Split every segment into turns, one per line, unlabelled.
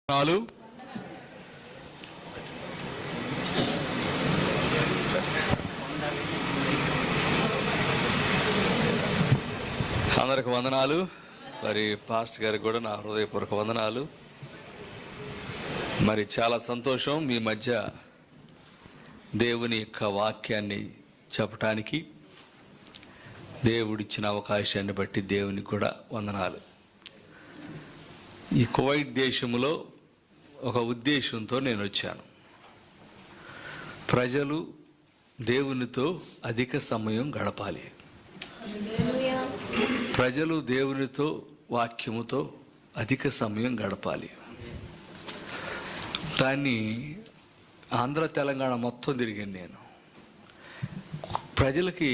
అందరికి వందనాలు. మరి పాస్ట్ గారికి కూడా నా హృదయపూర్వక వందనాలు. మరి చాలా సంతోషం మీ మధ్య దేవుని యొక్క వాక్యాన్ని చెప్పటానికి దేవుడిచ్చిన అవకాశాన్ని బట్టి దేవునికి కూడా వందనాలు. ఈ కువైట్ దేశంలో ఒక ఉద్దేశంతో నేను వచ్చాను. ప్రజలు దేవునితో అధిక సమయం గడపాలి. ప్రజలు దేవునితో వాక్యముతో అధిక సమయం గడపాలి. దాన్ని ఆంధ్ర తెలంగాణ మొత్తం తిరిగాను నేను. ప్రజలకి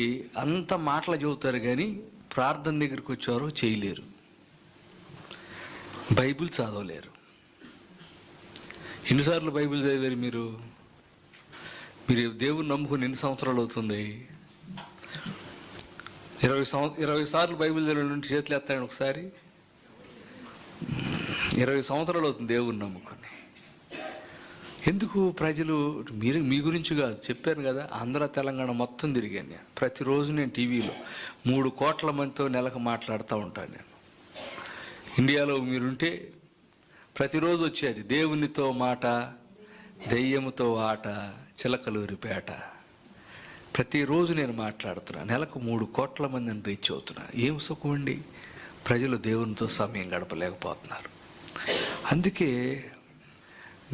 అంత మాటలు చెబుతారు కానీ ప్రార్థన దగ్గరికి వచ్చారో చేయలేరు, బైబిల్ చదవలేరు. ఎన్నిసార్లు బైబిల్ చదివారు మీరు? దేవుని నమ్ముకుని ఎన్ని సంవత్సరాలు అవుతుంది? 20 సార్లు బైబిల్ చదివిన నుండి చేతులు ఎత్తాను ఒకసారి. 20 సంవత్సరాలు అవుతుంది దేవుని నమ్ముకొని. ఎందుకు ప్రజలు మీ గురించి కాదు, చెప్పాను కదా, ఆంధ్ర తెలంగాణ మొత్తం తిరిగాను నేను. ప్రతిరోజు నేను టీవీలో 3 కోట్ల మందితో నెలకు మాట్లాడుతూ ఉంటాను నేను. ఇండియాలో మీరుంటే ప్రతిరోజు వచ్చేది దేవునితో మాట, దెయ్యముతో ఆట, చిలకలూరిపేట. ప్రతిరోజు నేను మాట్లాడుతున్నా. నెలకు 3 కోట్ల మందిని రీచ్ అవుతున్నా. ఏం సుఖం అండి, ప్రజలు దేవునితో సమయం గడపలేకపోతున్నారు. అందుకే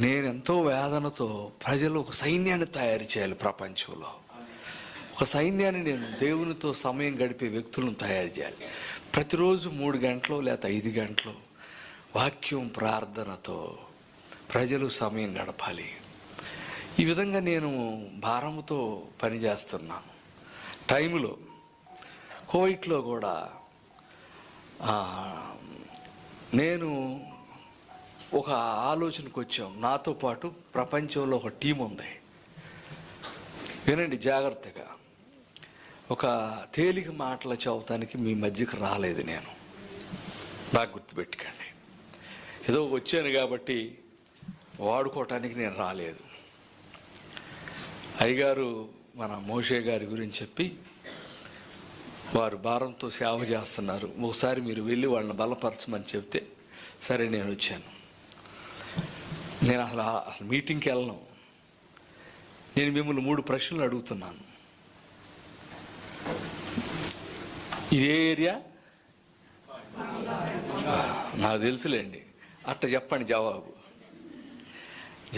నేను ఎంతో వేదనతో ప్రజలు ఒక సైన్యాన్ని తయారు చేయాలి. ప్రపంచంలో ఒక సైన్యాన్ని, నేను దేవునితో సమయం గడిపే వ్యక్తులను తయారు చేయాలి. ప్రతిరోజు 3 గంటలు లేదా 5 గంటలు వాక్యం ప్రార్థనతో ప్రజలు సమయం గడపాలి. ఈ విధంగా నేను భారముతో పనిచేస్తున్నాను. టైంలో కువైట్లో కూడా నేను ఒక ఆలోచనకు వచ్చాం. నాతో పాటు ప్రపంచంలో ఒక టీం ఉంది. వినండి జాగ్రత్తగా. ఒక తేలిక మాటలు చదవటానికి మీ మధ్యకు రాలేదు నేను, బాగా గుర్తుపెట్టుకోండి. ఏదో వచ్చాను కాబట్టి వాడుకోవటానికి నేను రాలేదు. అయ్యగారు మన మోషే గారి గురించి చెప్పి వారు భారంతో సేవ చేస్తున్నారు, ఒకసారి మీరు వెళ్ళి వాళ్ళని బలపరచమని చెప్తే సరే నేను వచ్చాను. నేను అసలు మీటింగ్కి వెళ్ళను. నేను మిమ్మల్ని 3 ప్రశ్నలు అడుగుతున్నాను. ఇదే ఏరియా నాకు తెలుసులేండి. అట్ట చెప్పండి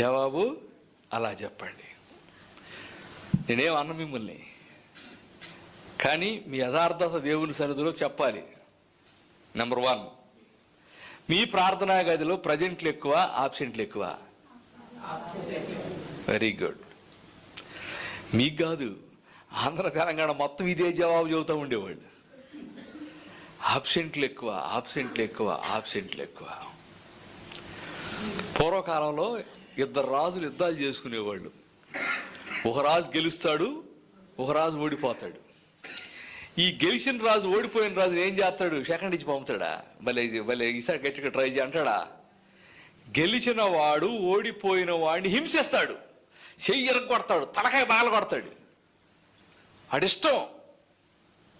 జవాబు అలా చెప్పండి. నేనేం అన్న మిమ్మల్ని, కానీ మీ యథార్థత దేవుని సన్నిధిలో చెప్పాలి. నెంబర్ 1, మీ ప్రార్థనా గదిలో ప్రజెంట్లు ఎక్కువ, ఆబ్సెంట్లు ఎక్కువ? Very good. మీకు కాదు, ఆంధ్ర తెలంగాణ మొత్తం ఇదే జవాబు చెబుతూ ఉండేవాళ్ళు. ఆబ్సెంట్లు ఎక్కువ, ఆబ్సెంట్లు ఎక్కువ, ఆబ్సెంట్లు ఎక్కువ. పూర్వకాలంలో 2 రాజులు యుద్ధాలు చేసుకునేవాళ్ళు. ఒక రాజు గెలుస్తాడు, ఒక రాజు ఓడిపోతాడు. ఈ గెలిచిన రాజు ఓడిపోయిన రాజు ఏం చేస్తాడు? సెకండ్ ఇచ్చి పంపుతాడా? భలే ఈసారి గట్టిగా ట్రై చేయి అంటాడా? గెలిచిన వాడు ఓడిపోయిన వాడిని హింసిస్తాడు, చెయ్యి కొడతాడు, తలకాయ బాగా కొడతాడు. ఆడిష్టం,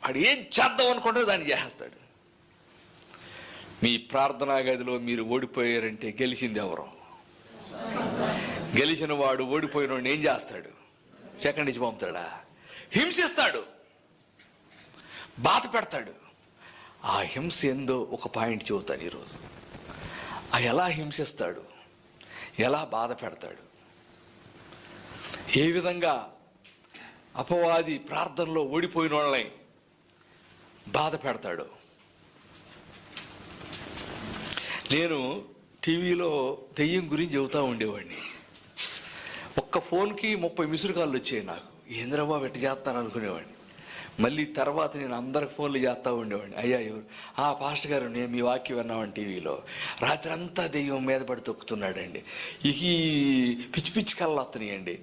ఆడు ఏం చేద్దాం అనుకుంటాడు దాన్ని చేసేస్తాడు. మీ ప్రార్థనా గదిలో మీరు ఓడిపోయారంటే గెలిచింది ఎవరు? గెలిచిన వాడు ఓడిపోయిన వాడిని ఏం చేస్తాడు? సెకండ్ ఇచ్చి పంపుతాడా? హింసిస్తాడు, బాధ పెడతాడు. ఆ హింస ఏందో ఒక పాయింట్ చెబుతాను ఈరోజు. ఎలా హింసిస్తాడు, ఎలా బాధ పెడతాడు, ఏ విధంగా అపవాది ప్రార్థనలో ఓడిపోయిన వాళ్ళని బాధ పెడతాడు. నేను టీవీలో దెయ్యం గురించి చెబుతూ ఉండేవాడిని. ఒక్క ఫోన్కి 30 మిస్డ్ కాళ్ళు వచ్చాయి నాకు. ఏంద్రబాబు ఎట్ట చేస్తాను అనుకునేవాడిని. మళ్ళీ తర్వాత నేను అందరికి ఫోన్లు చేస్తూ ఉండేవాడిని. అయ్యా ఎవరు? పాస్టర్ గారు, నేను మీ వాక్యం విన్నామని టీవీలో. రాత్రి అంతా దెయ్యం మీద పడి తొక్కుతున్నాడండి. ఈ పిచ్చి పిచ్చి కళ్ళు వస్తున్నాయండి.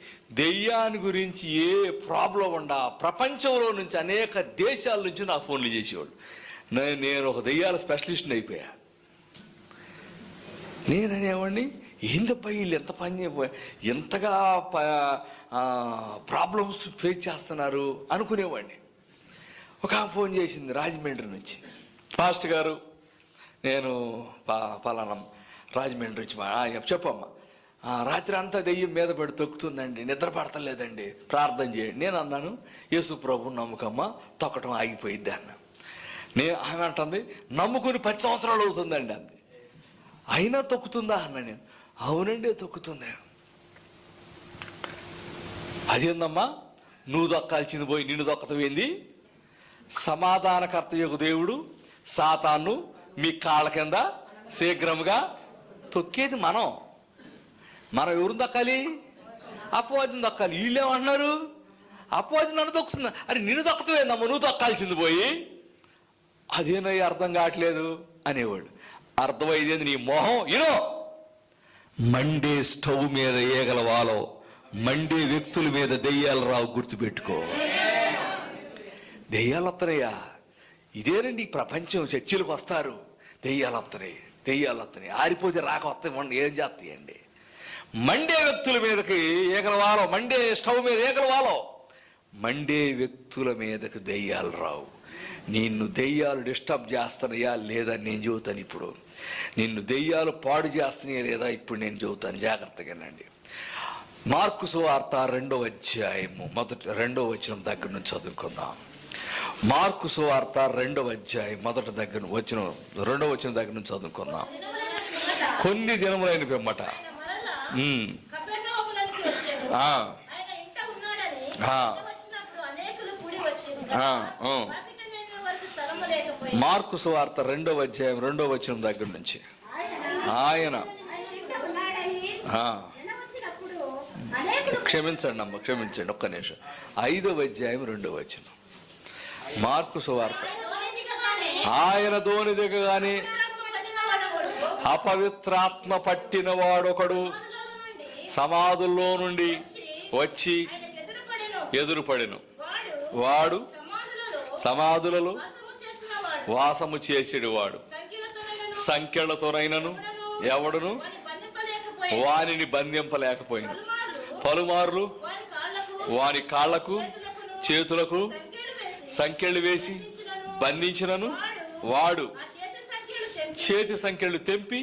దెయ్యాన్ని గురించి ఏ ప్రాబ్లం ఉండా ప్రపంచంలో నుంచి అనేక దేశాల నుంచి నాకు ఫోన్లు చేసేవాళ్ళు. నేను ఒక దెయ్యాల స్పెషలిస్ట్ని అయిపోయా. నేననేవాడిని, ఏందబ్బా వీళ్ళు ఎంత ఎంతగా ప్రాబ్లమ్స్ ఫేస్ చేస్తున్నారు అనుకునేవాడిని. ఒక ఫోన్ చేసింది రాజమండ్రి నుంచి, పాస్టర్ గారు నేను పలానా రాజమండ్రి నుంచి చెప్పమ్మా, రాత్రి అంతా దెయ్యం మీద పడి తొక్కుతుందండి, నిద్ర పడతలేదండి, ప్రార్థన చేయండి. నేను అన్నాను యేసు ప్రభు నమ్మకమ్మా, తొక్కటం ఆగిపోయిద్ది అన్న. ఆమె అంటుంది నమ్ముకుని 10 సంవత్సరాలు అవుతుందండి అంది. అయినా తొక్కుతుందా అన్న. నేను అవునండి తొక్కుతుందా. అదేందమ్మా నువ్వు దొక్కాల్సింది పోయి నిన్ను దొక్కతవేంది? సమాధానకర్త యొక్క దేవుడు సాతాను మీ కాళ్ళ కింద శీఘ్రముగా తొక్కేది మనం ఎవరిని దొక్కాలి? అపవాదిని దొక్కాలి. వీళ్ళేమంటున్నారు అపవాది నన్ను దొక్కుతుందా. అరే నిన్ను దొక్కతవేందమ్మా, నువ్వు దొక్కాల్సింది పోయి. అదేనో అర్థం కావట్లేదు అనేవాడు. అర్థమైంది నీ మొహం ఇనో. మండే స్టవ్ మీద ఏగలవాలో మండే వ్యక్తుల మీద దెయ్యాలు రావు, గుర్తుపెట్టుకో. దెయ్యాలు వస్తున్నాయా? ఇదేనండి ప్రపంచం. చర్చిలకు వస్తారు, దెయ్యాలు వస్తున్నాయి. ఆరిపోతే రాక వస్తాయి, ఏం చేస్తాయండి? మండే వ్యక్తుల మీదకి ఏగలవాలో, మండే స్టవ్ మీద ఏగలవాలో మండే వ్యక్తుల మీదకి దెయ్యాలు రావు. నిన్ను దెయ్యాలు డిస్టర్బ్ చేస్తున్నాయా లేదా నేను చెబుతాను. ఇప్పుడు నిన్ను దెయ్యాలు పాడు చేస్తున్నాయా లేదా ఇప్పుడు నేను చెబుతాను, జాగ్రత్తగానండి. మార్కు సువార్త 2వ అధ్యాయము 2వ వచనం దగ్గర నుంచి చదువుకుందాం. మార్కు సువార్త 2వ అధ్యాయం 2వ వచనం దగ్గర నుంచి చదువుకుందాం. కొన్ని దినములైన పిమ్మట మార్కు సువార్త 2వ అధ్యాయం 2వ వచనం దగ్గర నుంచి ఆయన క్షమించండి ఒక్క నిమిషం. 5వ అధ్యాయం 2వ వచనం మార్కు సువార్త. ఆయన దోణి దిగగానే అపవిత్రాత్మ పట్టిన వాడొకడు సమాధుల్లో నుండి వచ్చి ఎదురుపడెను. వాడు సమాధులలో వాసము చేసేడు వాడు, సంఖ్యలతోనైనను ఎవడును వానిని బంధింపలేకపోయింది. పలుమార్లు వాని కాళ్లకు చేతులకు సంఖ్యలు వేసి బంధించినను వాడు చేతి సంఖ్యలు తెంపి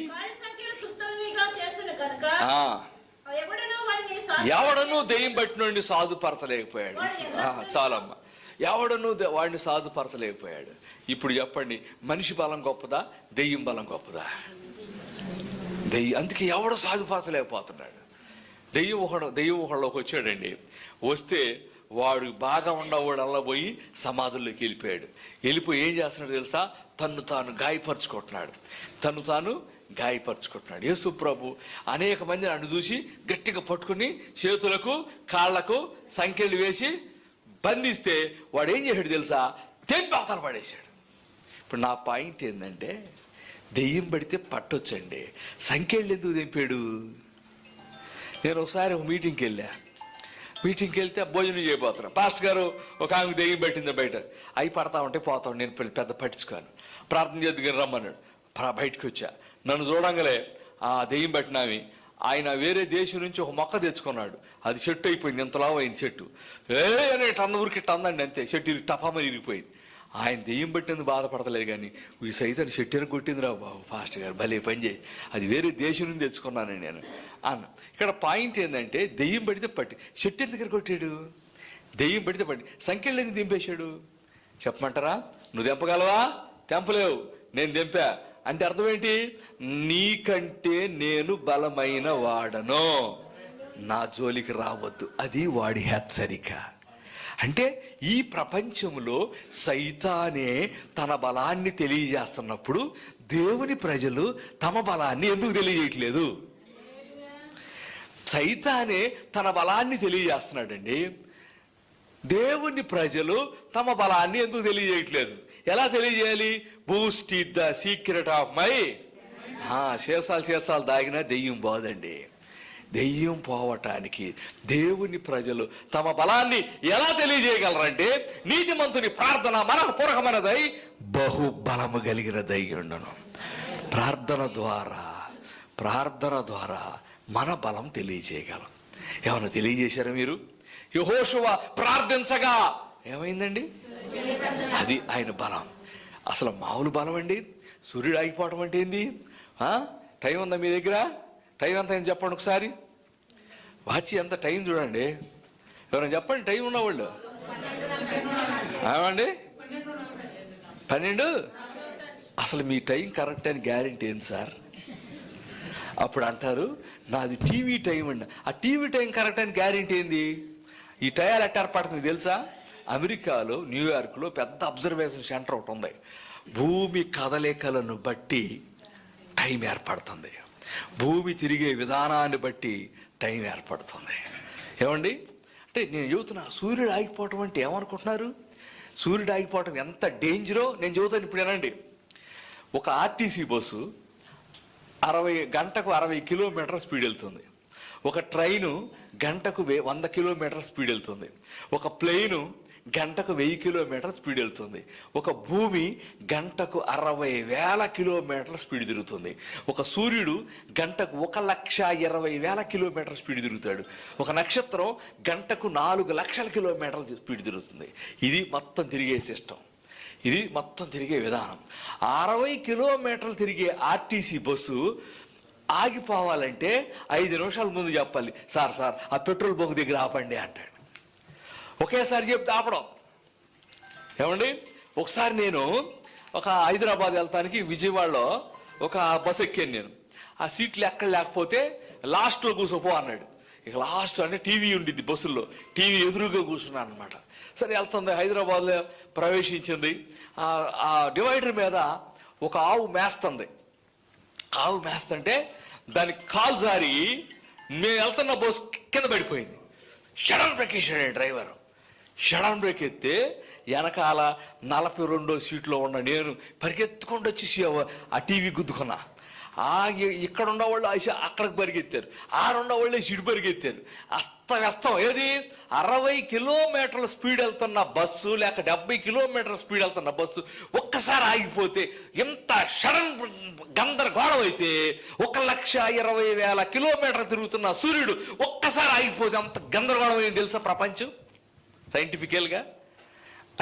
ఎవడను దెయ్యం పట్టినోడిని సాధుపరచలేకపోయాడు. చాలమ్మా, ఎవడను వాడిని సాధుపరచలేకపోయాడు. ఇప్పుడు చెప్పండి, మనిషి బలం గొప్పదా, దెయ్యం బలం గొప్పదా? అందుకే ఎవడు సాధుపరచలేకపోతున్నాడు. దెయ్యం ఒకళ్ళలోకి వచ్చాడండి. వస్తే వాడు బాగా ఉన్నవాడు అలా పోయి సమాధుల్లోకి వెళ్ళిపోయి ఏం చేస్తున్నాడు తెలుసా? తను తాను గాయపరుచుకుంటున్నాడు. యేసు ప్రభు అనేక మంది నన్ను చూసి గట్టిగా పట్టుకుని చేతులకు కాళ్లకు సంఖ్యలు వేసి బంధిస్తే వాడు ఏం చేశాడు తెలుసా? తెంపి అవతల పడేశాడు. ఇప్పుడు నా పాయింట్ ఏంటంటే, దెయ్యం పడితే పట్టొచ్చండి, సంఖ్యలు ఎందుకు తెంపాడు? నేను ఒకసారి ఒక మీటింగ్కి వెళ్తే భోజనం చేయబోతున్నాను. పాస్టర్ గారు ఒక ఆమెకు దెయ్యం పెట్టింది బయట, అవి పడతా ఉంటే పోతాను, నేను పెద్ద పట్టించుకోను, ప్రార్థన చేద్దుకు రమ్మన్నాడు. బయటకు వచ్చా. నన్ను చూడంగానే ఆ దెయ్యం పెట్టినావి ఆయన వేరే దేశం నుంచి ఒక మొక్క తెచ్చుకున్నాడు. అది చెట్టు అయిపోయింది, ఎంతలావు అయింది చెట్టు. అనే ఊరికి అందండి, అంతే చెట్టు టపామని ఇరిగిపోయింది. ఆయన దెయ్యం పట్టినందుకు బాధపడతలేదు, కానీ ఈ సైతం చెట్టుని కొట్టింది రా బాబు పాస్టర్ గారు, భలే పని చేయి, అది వేరే దేశం నుంచి తెచ్చుకున్నాను నేను అన్న. ఇక్కడ పాయింట్ ఏంటంటే, దెయ్యం పడితే పట్టి చెట్టు ఎందుకు కొట్టాడు? దెయ్యం పడితే పట్టి సంఖ్యలు ఎందుకు దింపేశాడు చెప్పమంటారా? నువ్వు తెంపగలవా? తెంపలేవు, నేను తెంపా అంటే అర్థం ఏంటి? నీకంటే నేను బలమైన వాడను, నా జోలికి రావద్దు. అది వాడి హెచ్చరిక. అంటే ఈ ప్రపంచంలో సైతానే తన బలాన్ని తెలియజేస్తున్నప్పుడు దేవుని ప్రజలు తమ బలాన్ని ఎందుకు తెలియజేయట్లేదు? సైతానే తన బలాన్ని తెలియజేస్తున్నాడండి, దేవుని ప్రజలు తమ బలాన్ని ఎందుకు తెలియజేయట్లేదు? ఎలా తెలియజేయాలి? Boost is the secret of my. చేసాలు దాగినా దెయ్యం పోదండి. దెయ్యం పోవటానికి దేవుని ప్రజలు తమ బలాన్ని ఎలా తెలియజేయగలరంటే, నీతిమంతుని ప్రార్థన మనఃపూర్వకమైనదై బహు బలము కలిగినదై ఉండను. ప్రార్థన ద్వారా మన బలం తెలియజేయగలం. ఏమన్నా తెలియజేశారా మీరు? యెహోషువ ప్రార్థించగా ఏమైందండి? అది ఆయన బలం. అసలు మామూలు బలం అండి. సూర్యుడు ఆగిపోవటం అంటే ఏంది? టైం ఉందా మీ దగ్గర? టైం ఎంత అని చెప్పండి ఒకసారి. వాచ్ ఎంత టైం చూడండి. ఎవరైనా చెప్పండి టైం ఉన్నవాళ్ళు. ఏమండి? 12. అసలు మీ టైం కరెక్ట్ అని గ్యారెంటీ ఏంటి సార్? అప్పుడు అంటారు నాది టీవీ టైం అండి. ఆ టీవీ టైం కరెక్ట్ అని గ్యారెంటీ ఏంది? ఈ టైర్ ఎట్ట ఏర్పడుతుంది తెలుసా? అమెరికాలో న్యూయార్క్లో పెద్ద అబ్జర్వేషన్ సెంటర్ ఒకటి ఉంది. భూమి కదలికలను బట్టి టైం ఏర్పడుతుంది. భూమి తిరిగే విధానాన్ని బట్టి టైం ఏర్పడుతుంది. ఏమండి? అంటే నేను చెబుతున్నా, సూర్యుడు ఆగిపోవటం అంటే ఏమనుకుంటున్నారు? సూర్యుడు ఆగిపోవటం ఎంత డేంజరో నేను చెబుతాను ఇప్పుడు. ఏనండి, ఒక ఆర్టీసీ బస్సు గంటకు 60 కిలోమీటర్ స్పీడ్ వెళ్తుంది. ఒక ట్రైను గంటకు 100 కిలోమీటర్ స్పీడ్ వెళ్తుంది. ఒక ప్లేను గంటకు 1000 కిలోమీటర్ స్పీడ్ వెళ్తుంది. ఒక భూమి గంటకు 60,000 కిలోమీటర్ల స్పీడ్ తిరుగుతుంది. ఒక సూర్యుడు గంటకు 1,20,000 కిలోమీటర్ స్పీడ్ తిరుగుతాడు. ఒక నక్షత్రం గంటకు 4,00,000 కిలోమీటర్ల స్పీడ్ తిరుగుతుంది. ఇది మొత్తం తిరిగే సిస్టమ్. ఇది మొత్తం తిరిగే విధానం. 60 కిలోమీటర్లు తిరిగే ఆర్టీసీ బస్సు ఆగిపోవాలంటే 5 నిమిషాల ముందు చెప్పాలి, సార్ ఆ పెట్రోల్ బంక్ దగ్గర ఆపండి అంటాడు. ఒకేసారి చెప్తే ఆపడం. ఏమండి, ఒకసారి నేను ఒక హైదరాబాద్ వెళ్తానికి విజయవాడలో ఒక బస్సు ఎక్కాను. నేను ఆ సీట్లు ఎక్కడ లేకపోతే లాస్ట్లో కూర్చోపో అన్నాడు. ఇక లాస్ట్ అంటే టీవీ ఉండిద్ది బస్సుల్లో, టీవీ ఎదురుగా కూర్చున్నాను అనమాట. సరే వెళ్తుంది, హైదరాబాద్లో ప్రవేశించింది. ఆ డివైడర్ మీద ఒక ఆవు మేస్తుంది. ఆవు మేస్తుంటే దానికి కాలు జారి మేము వెళ్తున్న బస్సు కింద పడిపోయింది. షడన్ బ్రేక్ వేసాడు డ్రైవరు. షడన్ బ్రేక్ ఎత్తే వెనకాల 42వ సీట్లో ఉన్న నేను పరిగెత్తుకుంటూ వచ్చేసి ఆ టీవీ గుద్దుకున్నా. ఇక్కడ ఉన్నవాళ్ళు అక్కడికి పరిగెత్తారు, ఆడున్నవాళ్ళు ఇటు పరిగెత్తారు. అస్తవ్యస్తం. ఏది 60 కిలోమీటర్ల స్పీడ్ వెళ్తున్న బస్సు లేక 70 కిలోమీటర్ల స్పీడ్ వెళ్తున్న బస్సు ఒక్కసారి ఆగిపోతే ఎంత షడన్ గందరగోళం అయితే 1,20,000 కిలోమీటర్లు తిరుగుతున్న సూర్యుడు ఒక్కసారి ఆగిపోతే అంత గందరగోళం ఏం తెలుసా ప్రపంచం సైంటిఫికల్గా.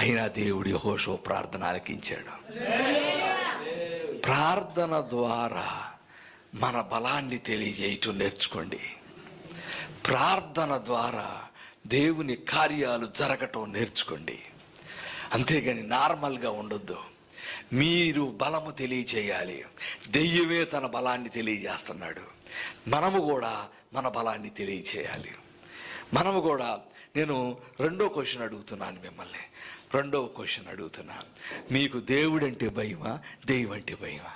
అయినా దేవుడు యెహోషువ ప్రార్థన ఆలకించాడు. ప్రార్థన ద్వారా మన బలాన్ని తెలియజేయటం నేర్చుకోండి. ప్రార్థన ద్వారా దేవుని కార్యాలు జరగటం నేర్చుకోండి. అంతేగాని నార్మల్గా ఉండొద్దు. మీరు బలము తెలియచేయాలి. దెయ్యమే తన బలాన్ని తెలియజేస్తున్నాడు. మనము కూడా మన బలాన్ని తెలియచేయాలి. మనము కూడా. నేను రెండో క్వశ్చన్ అడుగుతున్నాను మిమ్మల్ని. రెండవ క్వశ్చన్ అడుగుతున్నా, మీకు దేవుడు అంటే భయమా, దెయ్యం అంటే భయమా?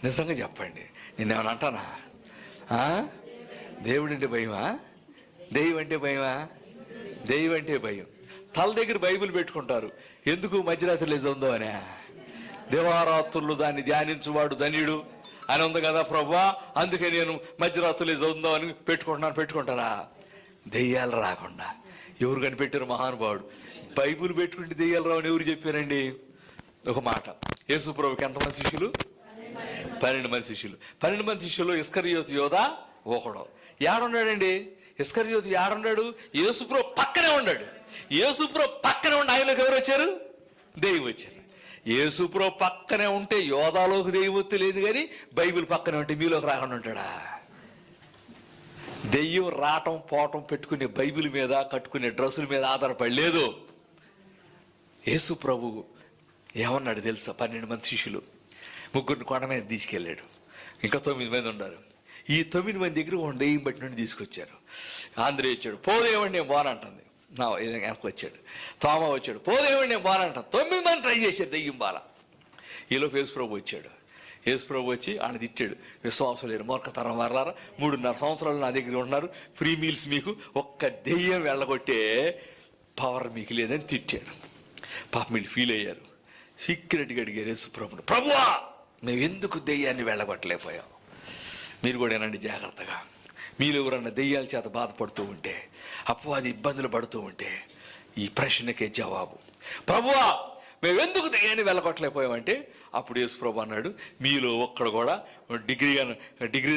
నిజంగా చెప్పండి. నేనేమన్నా అంటానా? దేవుడు అంటే భయమా, దెయ్యం అంటే భయమా? దెయ్యం అంటే భయం. తల దగ్గర బైబిల్ పెట్టుకుంటారు. ఎందుకు? మధ్యరాత్రి లేదో అనే. దేవారాత్రులు దాన్ని ధ్యానించువాడు ధన్యుడు అని ఉంది కదా ప్రభువా, అందుకే నేను మధ్యరాత్రులు చదువుందో అని పెట్టుకుంటారా? దెయ్యాలు రాకుండా ఎవరు కనిపెట్టారు? మహానుభావుడు. బైబుల్ పెట్టుకుంటే దెయ్యాలు రావని ఎవరు చెప్పారండి? ఒక మాట. యేసు ప్రభుకి ఎంతమంది శిష్యులు? 12 మంది శిష్యులు. 12 మంది శిష్యులు ఇస్కరియోతు యోధా ఒకడు. ఏడున్నాడండి ఇస్కరియోతు? ఏడున్నాడు? యేసు ప్రభు పక్కనే ఉన్నాడు. యేసు ప్రభు పక్కనే ఉండి ఆయనలోకి ఎవరు వచ్చారు? దెయ్యం వచ్చారు. యేసు ప్రభు పక్కనే ఉంటే యోధాలోకి దెయ్యం లేదు, కానీ బైబిల్ పక్కనే ఉంటే మీలోకి రాకుండా ఉంటాడా? దెయ్యం రావటం పోవటం పెట్టుకునే బైబిల్ మీద కట్టుకునే డ్రెస్సుల మీద ఆధారపడలేదు. యేసు ప్రభు ఏమన్నాడు తెలుసా? 12 మంది శిష్యులు, 3 కొండ మీద తీసుకెళ్ళాడు. ఇంకా 9 మంది ఉన్నారు. ఈ 9 మంది దగ్గర ఒక దెయ్యం బట్టి నుండి తీసుకొచ్చారు. ఆంధ్రే వచ్చాడు, పోదేవండి నేను బానంటుంది. నా వెనక్కి వచ్చాడు. తోమ వచ్చాడు, పోదేవండి నేను బానంటాను. 9 మంది ట్రై చేశారు దెయ్యం బాల. ఈలోపు యేసు ప్రభు వచ్చాడు. యేసు ప్రభు వచ్చి ఆయన తిట్టాడు, విశ్వాసం లేరు మూర్ఖతరం వారలారా, 3.5 సంవత్సరాలు నా దగ్గర ఉన్నారు, ఫ్రీ మీల్స్ మీకు ఒక్క దెయ్యం వెళ్ళగొట్టే పవర్ మీకు లేదని తిట్టాడు. పాప మీరు ఫీల్ అయ్యారు. సీక్రెట్గా అడిగారు యేసు ప్రభుని, ప్రభువా మేము ఎందుకు దెయ్యాన్ని వెళ్ళగొట్టలేకపోయాం? మీరు కూడా ఏనండి జాగ్రత్తగా. మీరు ఎవరన్నా దెయ్యాల చేత బాధపడుతూ ఉంటే, అపవాది ఇబ్బందులు పడుతూ ఉంటే ఈ ప్రశ్నకే జవాబు, ప్రభువా మేము ఎందుకు దెయ్యాన్ని వెళ్ళగొట్టలేకపోయామంటే అప్పుడు యేసుప్రభు అన్నాడు, మీలో ఒక్కడు కూడా డిగ్రీ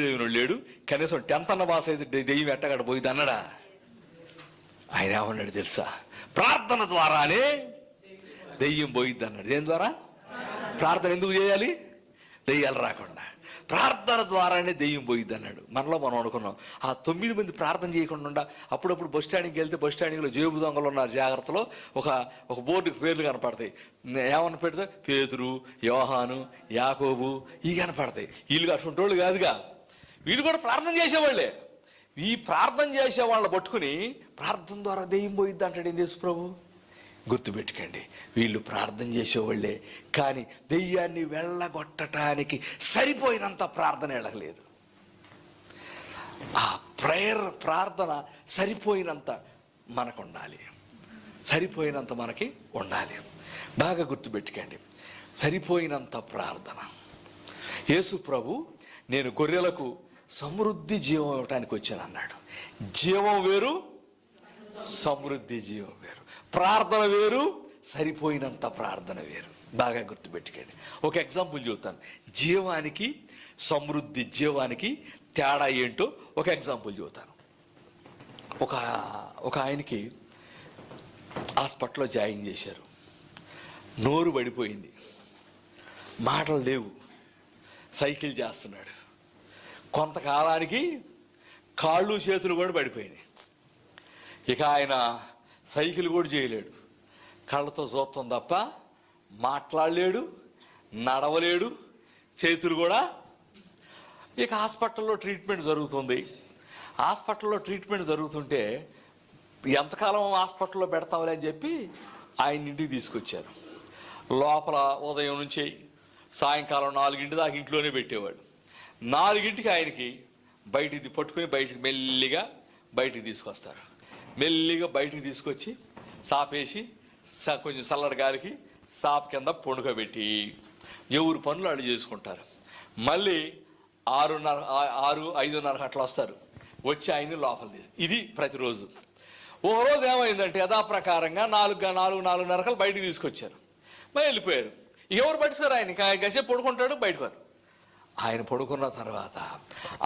చదివిన లేడు, కనీసం 10th అన్న పాస్ అయితే దెయ్యం ఎట్టగడ పోయింది అన్నాడా? ఆయన ఏమన్నాడు తెలుసా? ప్రార్థన ద్వారానే దెయ్యం పోయిద్ది అన్నాడు. దేని ద్వారా? ప్రార్థన ఎందుకు చేయాలి? దెయ్యాలు రాకుండా. ప్రార్థన ద్వారానే దెయ్యం పోయిద్ది అన్నాడు. మనలో మనం అనుకున్నాం, ఆ 9 మంది ప్రార్థన చేయకుండా అప్పుడప్పుడు బస్ స్టాండ్కి వెళ్తే బస్ స్టాండ్లో జేబు దొంగలు ఉన్నారు జాగ్రత్తలో ఒక బోర్డుకి పేర్లు కనపడతాయి. ఏమన్నా పెడితే పేతురు, యోహాను, యాకోబు ఇవి కనపడతాయి. వీళ్ళు అటువంటి వాళ్ళు కాదుగా, వీళ్ళు కూడా ప్రార్థన చేసేవాళ్ళే. ఈ ప్రార్థన చేసే వాళ్ళని పట్టుకుని ప్రార్థన ద్వారా దెయ్యం పోయిద్ది అంటాడు యేసు ప్రభు. గుర్తుపెట్టుకోండి, వీళ్ళు ప్రార్థన చేసేవాళ్ళే, కానీ దెయ్యాన్ని వెళ్ళగొట్టడానికి సరిపోయినంత ప్రార్థన వెళ్ళలేదు. ఆ ప్రార్థన సరిపోయినంత మనకు ఉండాలి, సరిపోయినంత మనకి ఉండాలి. బాగా గుర్తుపెట్టుకోండి, సరిపోయినంత ప్రార్థన. యేసు ప్రభు నేను గొర్రెలకు సమృద్ధి జీవం ఇవ్వటానికి వచ్చాను అన్నాడు. జీవం వేరు, సమృద్ధి జీవం వేరు. ప్రార్థన వేరు, సరిపోయినంత ప్రార్థన వేరు. బాగా గుర్తుపెట్టుకోండి. ఒక ఎగ్జాంపుల్ చెబుతాను. జీవానికి సమృద్ధి జీవానికి తేడా ఏంటో ఒక ఎగ్జాంపుల్ చెబుతాను. ఒక ఆయనకి హాస్పిటల్లో జాయిన్ చేశారు. నోరు పడిపోయింది, మాటలు లేవు, సైకిల్ చేస్తున్నాడు. కొంతకాలానికి కాళ్ళు చేతులు కూడా పడిపోయినాయి. ఇక ఆయన సైకిల్ కూడా చేయలేడు, కళ్ళతో చూస్తాం తప్ప మాట్లాడలేడు, నడవలేడు, చేతులు కూడా. ఇక హాస్పిటల్లో ట్రీట్మెంట్ జరుగుతుంది. హాస్పిటల్లో ట్రీట్మెంట్ జరుగుతుంటే ఎంతకాలం హాస్పిటల్లో పెడతావులే అని చెప్పి ఆయన ఇంటికి తీసుకొచ్చారు. లోపల ఉదయం నుంచి సాయంకాలం 4 దాకా ఇంట్లోనే పెట్టేవాడు. 4కి ఆయనకి బయటికి పట్టుకుని మెల్లిగా బయటికి తీసుకొస్తారు. మెల్లిగా బయటికి తీసుకొచ్చి సాపేసి కొంచెం చల్లటి గాలికి సాప్ కింద పొండుకోబెట్టి ఎవరు పనులు అడిగి చేసుకుంటారు. మళ్ళీ 5:30 అట్లా వస్తారు. వచ్చి ఆయన్ని లోపల తీసి ఇది ప్రతిరోజు. ఓ రోజు ఏమైందంటే యథాప్రకారంగా 4:30 బయటికి తీసుకొచ్చారు. మరి వెళ్ళిపోయారు. ఎవరు పట్టుకోరు, ఆయన గసేపు పడుకుంటాడు, బయటకు. ఆయన పడుకున్న తర్వాత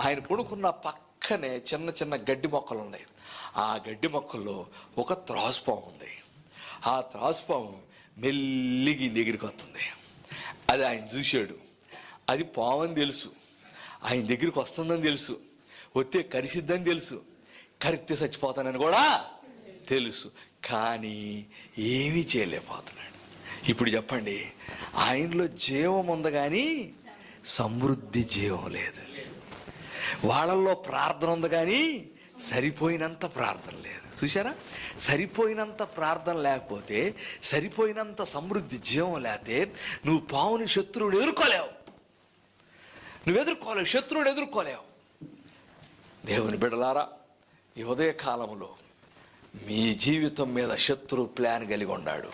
ఆయన పడుకున్న పక్కనే చిన్న చిన్న గడ్డి మొక్కలు ఉన్నాయి. ఆ గడ్డి మొక్కల్లో ఒక త్రాసుపాము ఉంది. ఆ త్రాసుపాము మెల్లిగి దగ్గరికి వస్తుంది. అది ఆయన చూశాడు. అది పాము అని తెలుసు, ఆయన దగ్గరికి వస్తుందని తెలుసు, వస్తే కరిసిద్దని తెలుసు, కరిస్తే చచ్చిపోతానని కూడా తెలుసు. కానీ ఏమీ చేయలేకపోతున్నాడు. ఇప్పుడు చెప్పండి, ఆయనలో జీవం ఉంది కానీ సమృద్ధి జీవం లేదు. వాళ్ళల్లో ప్రార్థన ఉంది కానీ సరిపోయినంత ప్రార్థన లేదు. చూసారా? సరిపోయినంత ప్రార్థన లేకపోతే, సరిపోయినంత సమృద్ధి జీవం లేకపోతే నువ్వు పావుని శత్రువుని ఎదుర్కోలేవు. శత్రువుని ఎదుర్కోలేవు. దేవుని బిడ్డలారా, ఈ ఉదయ కాలంలో మీ జీవితం మీద శత్రువు ప్లాన్ కలిగి ఉన్నాడు.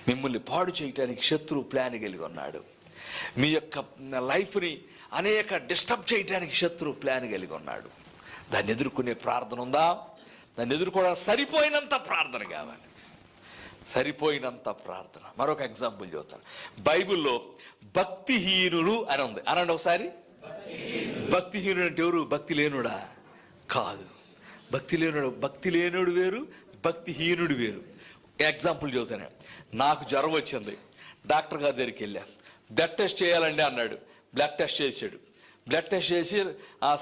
మిమ్మల్ని పాడు చేయటానికి శత్రువు ప్లాన్ కలిగి ఉన్నాడు. మీ యొక్క లైఫ్ని అనేక డిస్టర్బ్ చేయడానికి శత్రువు ప్లాన్ కలిగి ఉన్నాడు. దాన్ని ఎదుర్కొనే ప్రార్థన ఉందా? దాన్ని ఎదుర్కోవడానికి సరిపోయినంత ప్రార్థన కావాలి, సరిపోయినంత ప్రార్థన. మరొక ఎగ్జాంపుల్ చెబుతాను. బైబిల్లో భక్తిహీనులు అని ఉంది. అనండి ఒకసారి. భక్తిహీనుడు అంటే ఎవరు? భక్తి లేనుడా? కాదు. భక్తి లేనుడు వేరు, భక్తిహీనుడు వేరు. ఎగ్జాంపుల్ చెబుతాను. నాకు జ్వరం వచ్చింది, డాక్టర్ గారి దగ్గరికి వెళ్ళా. బ్లడ్ టెస్ట్ చేయాలండి అన్నాడు. బ్లడ్ టెస్ట్ చేశాడు. బ్లడ్ టెస్ట్ చేసి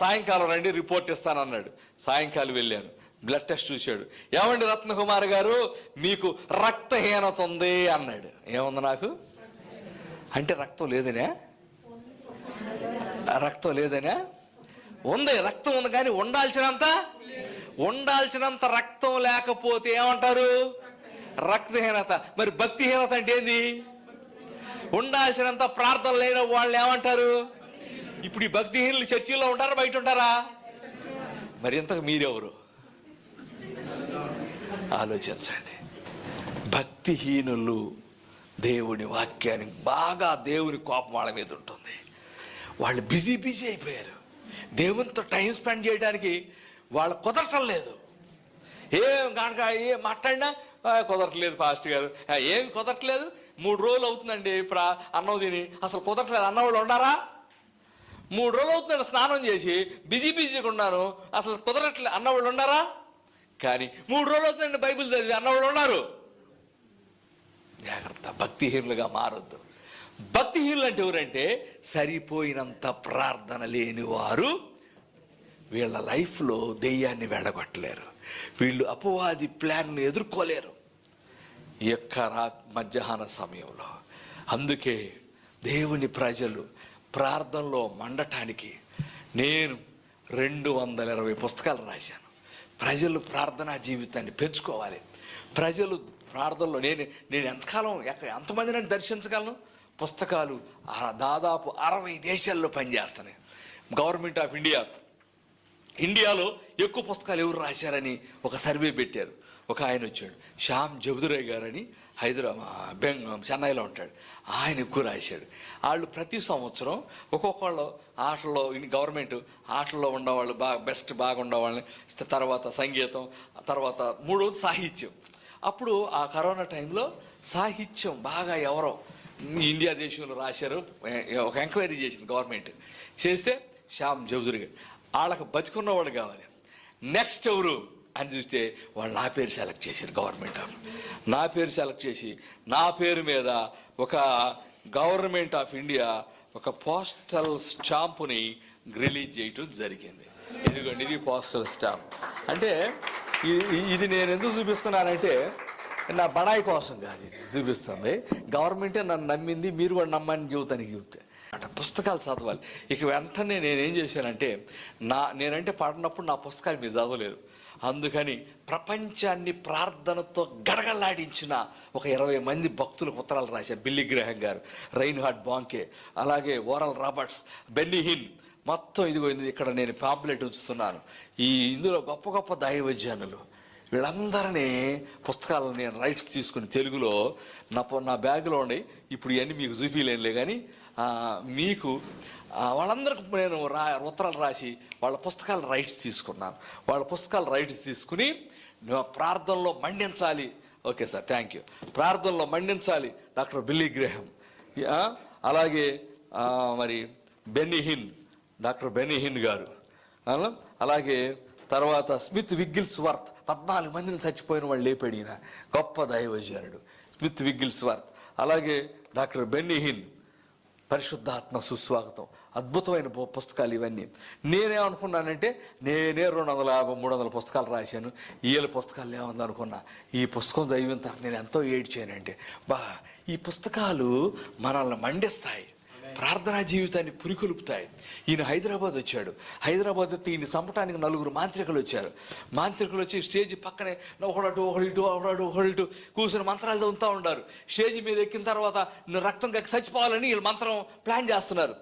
సాయంకాలం రండి రిపోర్ట్ ఇస్తానన్నాడు. సాయంకాలం వెళ్ళాను. బ్లడ్ టెస్ట్ చూశాడు. ఏమండి రత్నకుమార్ గారు, మీకు రక్తహీనత ఉంది అన్నాడు. ఏముంది నాకు అంటే? రక్తం లేదనే? రక్తం లేదనే? ఉంది, రక్తం ఉంది, కానీ ఉండాల్సినంత రక్తం లేకపోతే ఏమంటారు? రక్తహీనత. మరి భక్తిహీనత అంటే ఏంది? ఉండాల్సినంత ప్రార్థన లేని వాళ్ళు ఏమంటారు? ఇప్పుడు ఈ భక్తిహీనులు చర్చిలో ఉంటారా, బయట ఉంటారా? మరి ఇంతకు మీరెవరు ఆలోచించండి. భక్తిహీనులు దేవుని వాక్యానికి బాగా, దేవుని కోపం వాళ్ళ మీద ఉంటుంది. వాళ్ళు బిజీ అయిపోయారు. దేవునితో టైం స్పెండ్ చేయడానికి వాళ్ళు కుదరటం లేదు. ఏం మాట్లాడినా కుదరట్లేదు పాస్టర్ గారు, ఏం కుదరట్లేదు, 3 రోజులు అవుతుందండి అన్నం తిని, అసలు కుదరట్లేదు. అన్నవాళ్ళు ఉండారా? 3 రోజులు అవుతుందండి స్నానం చేసి, బిజీగా ఉన్నాను, అసలు కుదరట్లేదు. అన్నవాళ్ళు ఉండారా? కానీ 3 రోజులు అవుతుందండి బైబిల్ చదివి, అన్నవాళ్ళు ఉన్నారు. జాగ్రత్త, భక్తిహీనులుగా మారొద్దు. భక్తిహీనులు అంటే ఎవరంటే సరిపోయినంత ప్రార్థన లేని వారు. వీళ్ళ లైఫ్లో దెయ్యాన్ని వెళ్ళగొట్టలేరు, వీళ్ళు అపవాది ప్లాన్ను ఎదుర్కోలేరు ఈ యొక్క మధ్యాహ్న సమయంలో. అందుకే దేవుని ప్రజలు ప్రార్థనలో మండటానికి నేను 220 పుస్తకాలు రాశాను. ప్రజలు ప్రార్థనా జీవితాన్ని పెంచుకోవాలి. ప్రజలు ప్రార్థనలో నేను ఎంతకాలం ఎంతమందిని దర్శించగలను? పుస్తకాలు దాదాపు 60 దేశాల్లో పనిచేస్తాను. గవర్నమెంట్ ఆఫ్ ఇండియాలో ఎక్కువ పుస్తకాలు ఎవరు రాశారని ఒక సర్వే పెట్టారు. ఒక ఆయన వచ్చాడు, శ్యామ్ జబుదురాయ్ గారని, చెన్నైలో ఉంటాడు. ఆయన ఎక్కువ రాశాడు. వాళ్ళు ప్రతి సంవత్సరం ఒక్కొక్కళ్ళు ఆటల్లో, గవర్నమెంట్ ఆటల్లో ఉండేవాళ్ళు బాగా ఉండేవాళ్ళని, తర్వాత సంగీతం, తర్వాత 3వది సాహిత్యం. అప్పుడు ఆ కరోనా టైంలో సాహిత్యం బాగా ఎవరో ఇండియా దేశంలో రాశారు. ఒక ఎంక్వైరీ చేసింది గవర్నమెంట్. చేస్తే శ్యామ్ జబుదురాయ్ గారు. వాళ్ళకి బతికున్నవాడు కావాలి. నెక్స్ట్ ఎవరు అని చూస్తే వాళ్ళు నా పేరు సెలెక్ట్ చేశారు. గవర్నమెంట్ ఆఫ్ నా పేరు సెలెక్ట్ చేసి నా పేరు మీద ఒక గవర్నమెంట్ ఆఫ్ ఇండియా ఒక పోస్టల్ స్టాంపుని రిలీజ్ చేయటం జరిగింది. ఇదిగోండి, ఇది పోస్టల్ స్టాంప్. అంటే ఇది నేను ఎందుకు చూపిస్తున్నానంటే నా బడాయి కోసం కాదు, ఇది చూపిస్తుంది. గవర్నమెంటే నన్ను నమ్మింది, మీరు కూడా నమ్మని జీవితానికి చెబితే పుస్తకాలు చదవాలి. ఇక వెంటనే నేనేం చేశానంటే, నేనంటే పడినప్పుడు నా పుస్తకాలు మీరు చదవలేరు. అందుకని ప్రపంచాన్ని ప్రార్థనతో గడగడలాడించిన ఒక 20 మంది భక్తులకు ఉత్తరాలు రాశారు. బిల్లీ గ్రహం గారు, రైన్హార్డ్ బాంకే, అలాగే ఓరల్ రాబర్ట్స్, బెన్నీ హిన్, మొత్తం ఇదిగో ఇక్కడ నేను పాంప్లెట్ ఉంచుతున్నాను. ఇందులో గొప్ప గొప్ప దైవజనులు వీళ్ళందరినీ పుస్తకాలను నేను రైట్స్ తీసుకుని తెలుగులో నా బ్యాగ్లో ఉండి, ఇప్పుడు ఇవన్నీ మీకు చూపించలేనులే, కానీ మీకు వాళ్ళందరికీ నేను ఉత్తరాలు రాసి వాళ్ళ పుస్తకాల రైట్స్ తీసుకున్నాను. వాళ్ళ పుస్తకాల రైట్స్ తీసుకుని ప్రార్థనలో మండించాలి. Okay sir, thank you. ప్రార్థనలో మండించాలి డాక్టర్ బిల్లీ గ్రహం, అలాగే మరి డాక్టర్ బెన్నీ హిన్ గారు, అలాగే తర్వాత స్మిత్ విగ్గిల్స్వర్త్, 14 మందిని చచ్చిపోయిన వాళ్ళు లేపడిన గొప్ప దైవజనుడు స్మిత్ విగ్గిల్స్వర్త్, అలాగే డాక్టర్ బెన్నీ హిన్, పరిశుద్ధాత్మ సుస్వాగతం, అద్భుతమైన పుస్తకాలు ఇవన్నీ. నేనేమనుకున్నానంటే నేనే 250-300 పుస్తకాలు రాశాను. వీళ్ళ పుస్తకాలు ఏముంది అనుకున్నా. ఈ పుస్తకం చదివిన తర్వాత నేను ఎంతో ఏడ్చానంటే, ఈ పుస్తకాలు మనల్ని మండిస్తాయి, ప్రార్థనా జీవితాన్ని పురికొల్పుతాయి. ఈయన హైదరాబాద్ వచ్చాడు. హైదరాబాద్ వస్తే ఈయన చంపడానికి 4 మాంత్రికులు వచ్చారు. మాంత్రికులు వచ్చి స్టేజ్ పక్కనే ఒకడు కూర్చొని మంత్రాలు చదువుతూ ఉంటారు. స్టేజ్ మీద ఎక్కిన తర్వాత రక్తం కక్కి చచ్చిపోవాలని వీళ్ళు మంత్రం ప్లాన్ చేస్తున్నారు.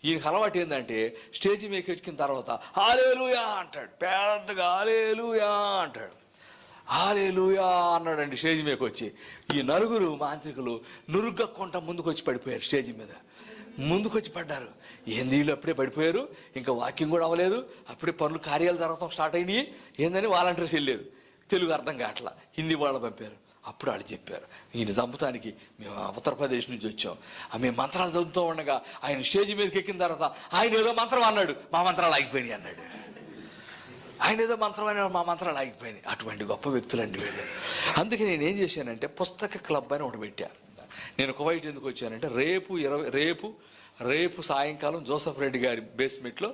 ఈయనకు అలవాటు ఏంటంటే స్టేజ్ మీద ఎక్కిన తర్వాత హల్లెలూయా అంటాడు, పెద్దగా హల్లెలూయా అంటాడు. హల్లెలూయా అన్నాడండి స్టేజ్ మీదకి వచ్చి. ఈ 4 మాంత్రికులు నురుగక్కుంటా ముందుకు వచ్చి పడిపోయారు. స్టేజ్ మీద ముందుకు వచ్చి పడ్డారు. ఏంది వీళ్ళు అప్పుడే పడిపోయారు, ఇంకా వాకింగ్ కూడా అవ్వలేదు, అప్పుడే కార్యాలు జరగడం స్టార్ట్ అయినాయి. ఏందని వాలంటీర్స్ వెళ్ళారు. తెలుగు అర్థం కావట్లా, హిందీ వాళ్ళు పంపారు. అప్పుడు వాళ్ళు చెప్పారు, ఈయన చంపుతానికి మేము ఉత్తరప్రదేశ్ నుంచి వచ్చాం, మేము మంత్రాలు చదువుతూ ఉండగా ఆయన స్టేజ్ మీదకి ఎక్కిన తర్వాత ఆయన ఏదో మంత్రం అన్నాడు, మా మంత్రాలు ఆగిపోయినాయి అన్నాడు. ఆయన ఏదో మంత్రం అని మా మంత్రాలు ఆగిపోయినాయి. అటువంటి గొప్ప వ్యక్తులండి వీళ్ళు. అందుకే నేను ఏం చేశానంటే పుస్తక క్లబ్ అని ఒకటి పెట్టా. నేను కువైట్ ఎందుకు వచ్చానంటే రేపు సాయంకాలం జోసఫ్ రెడ్డి గారి బేస్మెంట్లో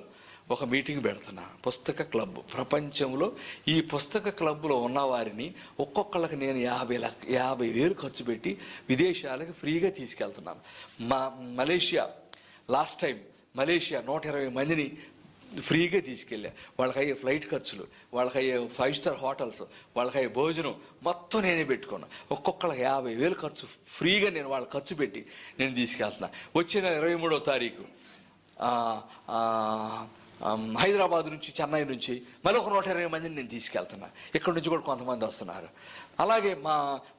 ఒక మీటింగ్ పెడుతున్నా, పుస్తక క్లబ్. ప్రపంచంలో ఈ పుస్తక క్లబ్లో ఉన్నవారిని ఒక్కొక్కళ్ళకి నేను 50,000 ఖర్చు పెట్టి విదేశాలకు ఫ్రీగా తీసుకెళ్తున్నాను. మలేషియా లాస్ట్ టైం 120 మందిని ఫ్రీగా తీసుకెళ్ళా. వాళ్ళకయ్యే ఫ్లైట్ ఖర్చులు, వాళ్ళకయ్యే 5 స్టార్ హోటల్స్, వాళ్ళకయ్యే భోజనం మొత్తం నేనే పెట్టుకున్నా. ఒక్కొక్కళ్ళకి 50,000 ఖర్చు ఫ్రీగా నేను వాళ్ళ ఖర్చు పెట్టి నేను తీసుకెళ్తున్నా. వచ్చే నెల 23వ తారీఖు హైదరాబాద్ నుంచి, చెన్నై నుంచి మళ్ళీ ఒక 120 మందిని నేను తీసుకెళ్తున్నా. ఇక్కడ నుంచి కూడా కొంతమంది వస్తున్నారు. అలాగే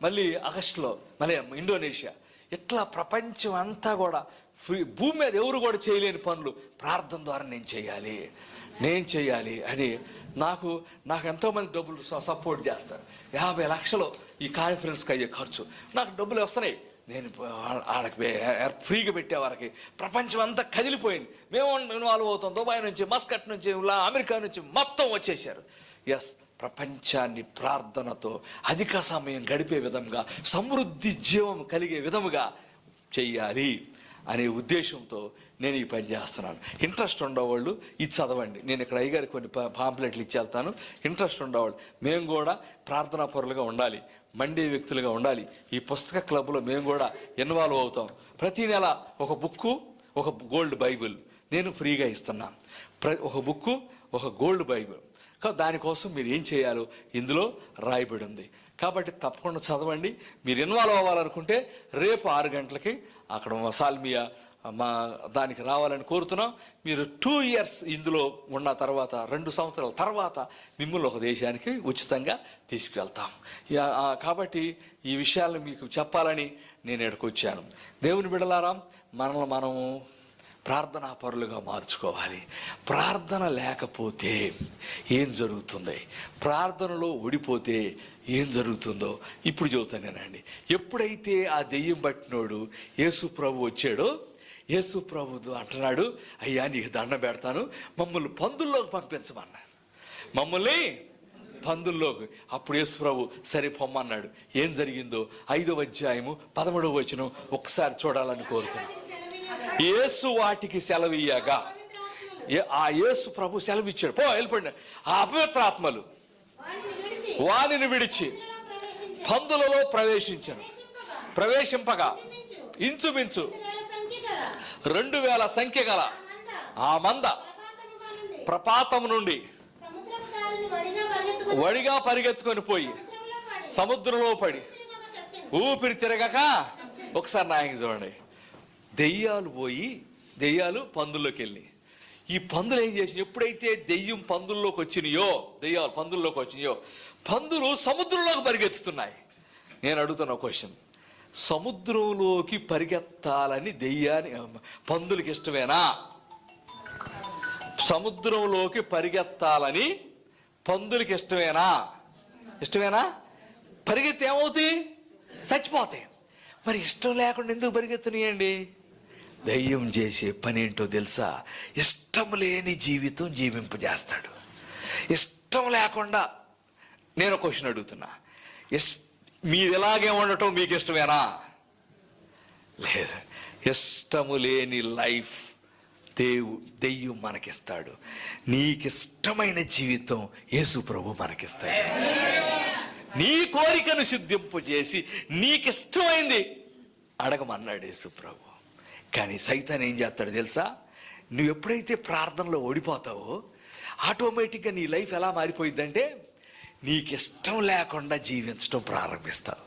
మళ్ళీ ఆగస్టులో మళ్ళీ ఇండోనేషియా. ఇట్లా ప్రపంచం అంతా కూడా భూమి మీద ఎవరు కూడా చేయలేని పనులు ప్రార్థన ద్వారా నేను చేయాలి అని నాకు ఎంతోమంది డబ్బులు సపోర్ట్ చేస్తారు. 50 లక్షలు ఈ కాన్ఫరెన్స్కి అయ్యే ఖర్చు నాకు డబ్బులు వస్తున్నాయి. నేను వాళ్ళకి ఫ్రీగా పెట్టే వారికి ప్రపంచం అంతా కదిలిపోయింది. మేము ఇన్వాల్వ్ అవుతాం. దుబాయ్ నుంచి, మస్కట్ నుంచి, అమెరికా నుంచి మొత్తం వచ్చేసారు. ఎస్, ప్రపంచాన్ని ప్రార్థనతో అధిక సమయం గడిపే విధంగా, సమృద్ధి జీవం కలిగే విధముగా చెయ్యాలి అనే ఉద్దేశంతో నేను ఈ పని చేస్తున్నాను. ఇంట్రెస్ట్ ఉండేవాళ్ళు ఇది చదవండి. నేను ఇక్కడ అయ్యగారికి కొన్ని పాంప్లెట్లు ఇచ్చి వెళ్తాను. ఇంట్రెస్ట్ ఉండేవాళ్ళు, మేము కూడా ప్రార్థనా పరులుగా ఉండాలి, మండే వ్యక్తులుగా ఉండాలి. ఈ పుస్తక క్లబ్లో మేము కూడా ఇన్వాల్వ్ అవుతాం. ప్రతి నెల ఒక బుక్కు, ఒక గోల్డ్ బైబిల్ నేను ఫ్రీగా ఇస్తున్నాను. ఒక బుక్కు, ఒక గోల్డ్ బైబిల్. దానికోసం మీరు ఏం చేయాలో ఇందులో రాయబడి ఉంది. కాబట్టి తప్పకుండా చదవండి. మీరు ఇన్వాల్వ్ అవ్వాలనుకుంటే రేపు 6 గంటలకి అక్కడ సాల్మియా దానికి రావాలని కోరుతున్నాం. మీరు 2 years ఇందులో ఉన్న తర్వాత, 2 సంవత్సరాల తర్వాత మిమ్మల్ని ఒక దేశానికి ఉచితంగా తీసుకువెళ్తాం. కాబట్టి ఈ విషయాలను మీకు చెప్పాలని నేను ఇక్కడికి వచ్చాను. దేవుని బిడ్డలారా, మనల్ని మనము ప్రార్థనా పరులుగా మార్చుకోవాలి. ప్రార్థన లేకపోతే ఏం జరుగుతుంది, ప్రార్థనలో ఓడిపోతే ఏం జరుగుతుందో ఇప్పుడు చెబుతానేనండి. ఎప్పుడైతే ఆ దెయ్యం పట్టినోడు యేసు ప్రభు వచ్చాడో, యేసు ప్రభు అంటున్నాడు, అయ్యా నీకు దండం పెడతాను, మమ్మల్ని పందుల్లోకి పంపించమన్నాడు. మమ్మల్ని పందుల్లోకి. అప్పుడు యేసు ప్రభు సరే పొమ్మన్నాడు. ఏం జరిగిందో 5వ అధ్యాయము 13వ వచనం ఒకసారి చూడాలని కోరుతున్నాను. యేసు వాటికి సెలవీయగా, ఆ యేసు ప్రభు సెలవిచ్చాడు, పో వెళ్ళిపోండి. ఆ అపవిత్రాత్మలు వానిని విడిచి పందులలో ప్రవేశింపగా ఇంచుమించు 2000 సంఖ్య గల ఆ మంద ప్రపాతం నుండి వడిగా పరిగెత్తుకొని పోయి సముద్రంలో పడి ఊపిరి తిరగక, ఒకసారి నాయకు చూడండి, దెయ్యాలు పందుల్లోకి వెళ్ళి, ఈ పందులు ఏం చేసి, ఎప్పుడైతే దెయ్యం పందుల్లోకి వచ్చినాయో, దెయ్యాలు పందుల్లోకి వచ్చినాయో, పందులు సముద్రంలోకి పరిగెత్తుతున్నాయి. నేను అడుగుతున్న క్వశ్చన్, సముద్రంలోకి పరిగెత్తాలని పందులకి ఇష్టమేనా? సముద్రంలోకి పరిగెత్తాలని పందులకి ఇష్టమేనా? పరిగెత్తి ఏమవుతాయి? చచ్చిపోతాయి. మరి ఇష్టం లేకుండా ఎందుకు పరిగెత్తున్నాయండి? దయ్యం చేసే పని ఏంటో తెలుసా? ఇష్టం లేని జీవితం జీవింపజేస్తాడు. ఇష్టం లేకుండా, నేను క్వశ్చన్ అడుగుతున్నా, మీరు ఇలాగే ఉండటం మీకు ఇష్టమేనా? లేదు. ఇష్టము లేని లైఫ్ దెయ్యం మనకిస్తాడు. నీకిష్టమైన జీవితం యేసు ప్రభు మనకిస్తాడు. నీ కోరికను సిద్ధింపజేసి నీకిష్టమైంది అడగమన్నాడు యేసు ప్రభు. కానీ సైతాన్ ఏం చేస్తాడు తెలుసా? నువ్వు ఎప్పుడైతే ప్రార్థనలో ఓడిపోతావో ఆటోమేటిక్గా నీ లైఫ్ ఎలా మారిపోయిందంటే, నీకు ఇష్టం లేకుండా జీవించడం ప్రారంభిస్తావు.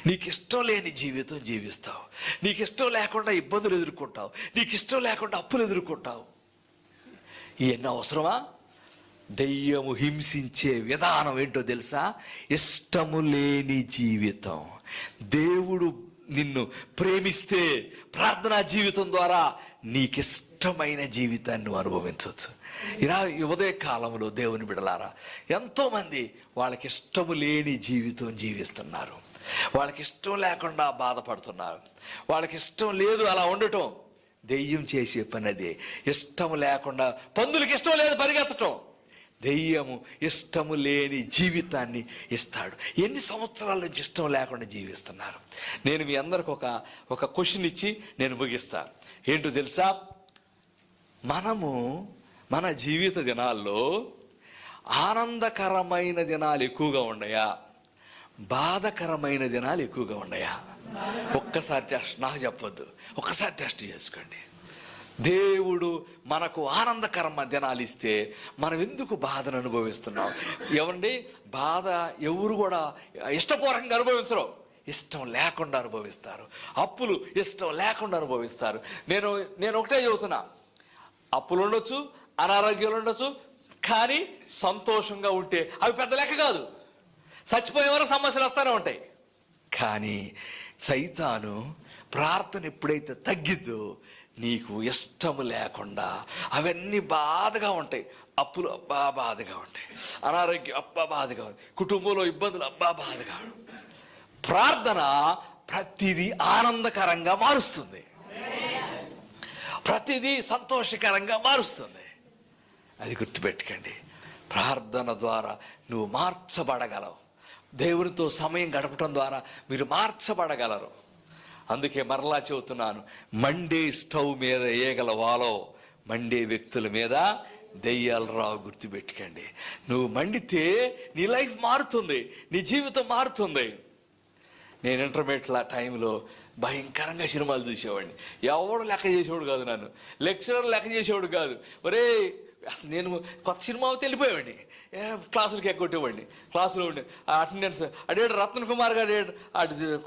నీకు ఇష్టం లేని జీవితం జీవిస్తావు. నీకు ఇష్టం లేకుండా ఇబ్బందులు ఎదుర్కొంటావు. నీకు ఇష్టం లేకుండా అప్పులు ఎదుర్కొంటావు. ఇవన్నీ అవసరమా? దెయ్యము హింసించే విధానం ఏంటో తెలుసా? ఇష్టము లేని జీవితం. దేవుడు నిన్ను ప్రేమిస్తే ప్రార్థనా జీవితం ద్వారా నీకిష్టమైన జీవితాన్ని నువ్వు అనుభవించవచ్చు. ఇలా ఉదయ కాలంలో దేవుని బిడలారా, ఎంతోమంది వాళ్ళకి ఇష్టము లేని జీవితం జీవిస్తున్నారు. వాళ్ళకి ఇష్టం లేకుండా బాధపడుతున్నారు. వాళ్ళకి ఇష్టం లేదు అలా ఉండటం. దెయ్యం చేసే పని అదే. ఇష్టము లేకుండా, పందులకి ఇష్టం లేదు పరిగెత్తటం. దెయ్యము ఇష్టము లేని జీవితాన్ని ఇస్తాడు. ఎన్ని సంవత్సరాల నుంచి ఇష్టం లేకుండా జీవిస్తున్నారు? నేను మీ అందరికి ఒక క్వశ్చన్ ఇచ్చి నేను ముగిస్తా. ఏంటో తెలుసా? మనము మన జీవిత దినాల్లో ఆనందకరమైన దినాలు ఎక్కువగా ఉన్నాయా, బాధకరమైన దినాలు ఎక్కువగా ఉన్నాయా? ఒక్కసారి టెస్ట్, నాకు చెప్పొద్దు, ఒక్కసారి టెస్ట్ చేసుకోండి. దేవుడు మనకు ఆనందకరమైన దినాలు ఇస్తే మనం ఎందుకు బాధను అనుభవిస్తున్నాం? ఏమండి, బాధ ఎవరు కూడా ఇష్టపూర్వకంగా అనుభవించరు, ఇష్టం లేకుండా అనుభవిస్తారు. అప్పులు ఇష్టం లేకుండా అనుభవిస్తారు. నేను ఒకటే చెబుతున్నా, అప్పులు ఉండొచ్చు, అనారోగ్యాలు ఉండొచ్చు, కానీ సంతోషంగా ఉంటే అవి పెద్ద లెక్క కాదు. చచ్చిపోయే వరకు సమస్యలు వస్తూనే ఉంటాయి. కానీ సైతాను ప్రార్థన ఎప్పుడైతే తగ్గిద్దో, నీకు ఇష్టము లేకుండా అవన్నీ బాధగా ఉంటాయి. అప్పులు అబ్బా బాధగా ఉంటాయి, అనారోగ్యం అబ్బా బాధగా ఉంటాయి, కుటుంబంలో ఇబ్బందులు అబ్బా బాధగా. ప్రార్థన ప్రతిదీ ఆనందకరంగా మారుస్తుంది, ప్రతిదీ సంతోషకరంగా మారుస్తుంది. అది గుర్తుపెట్టుకోండి. ప్రార్థన ద్వారా నువ్వు మార్చబడగలవు. దేవునితో సమయం గడపటం ద్వారా మీరు మార్చబడగలరు. అందుకే మరలా చెబుతున్నాను, మండే స్టవ్ మీద ఏగల వాలో మండే వ్యక్తుల మీద దెయ్యాలు రావు. గుర్తుపెట్టుకోండి. నువ్వు మండితే నీ లైఫ్ మారుతుంది, నీ జీవితం మారుతుంది. నేను ఇంటర్మీడియట్ టైంలో భయంకరంగా సినిమాలు చూసేవాడిని. ఎవడు లెక్క చేసేవాడు కాదు, నన్ను లెక్చరర్ లెక్క చేసేవాడు కాదు. ఒరే అసలు నేను కొత్త సినిమా వెళ్ళిపోయేవాడిని, క్లాసులకి ఎక్కొట్టేవాడిని. క్లాసులో ఉండి అటెండెన్స్ అడేడు రత్న కుమార్ గారు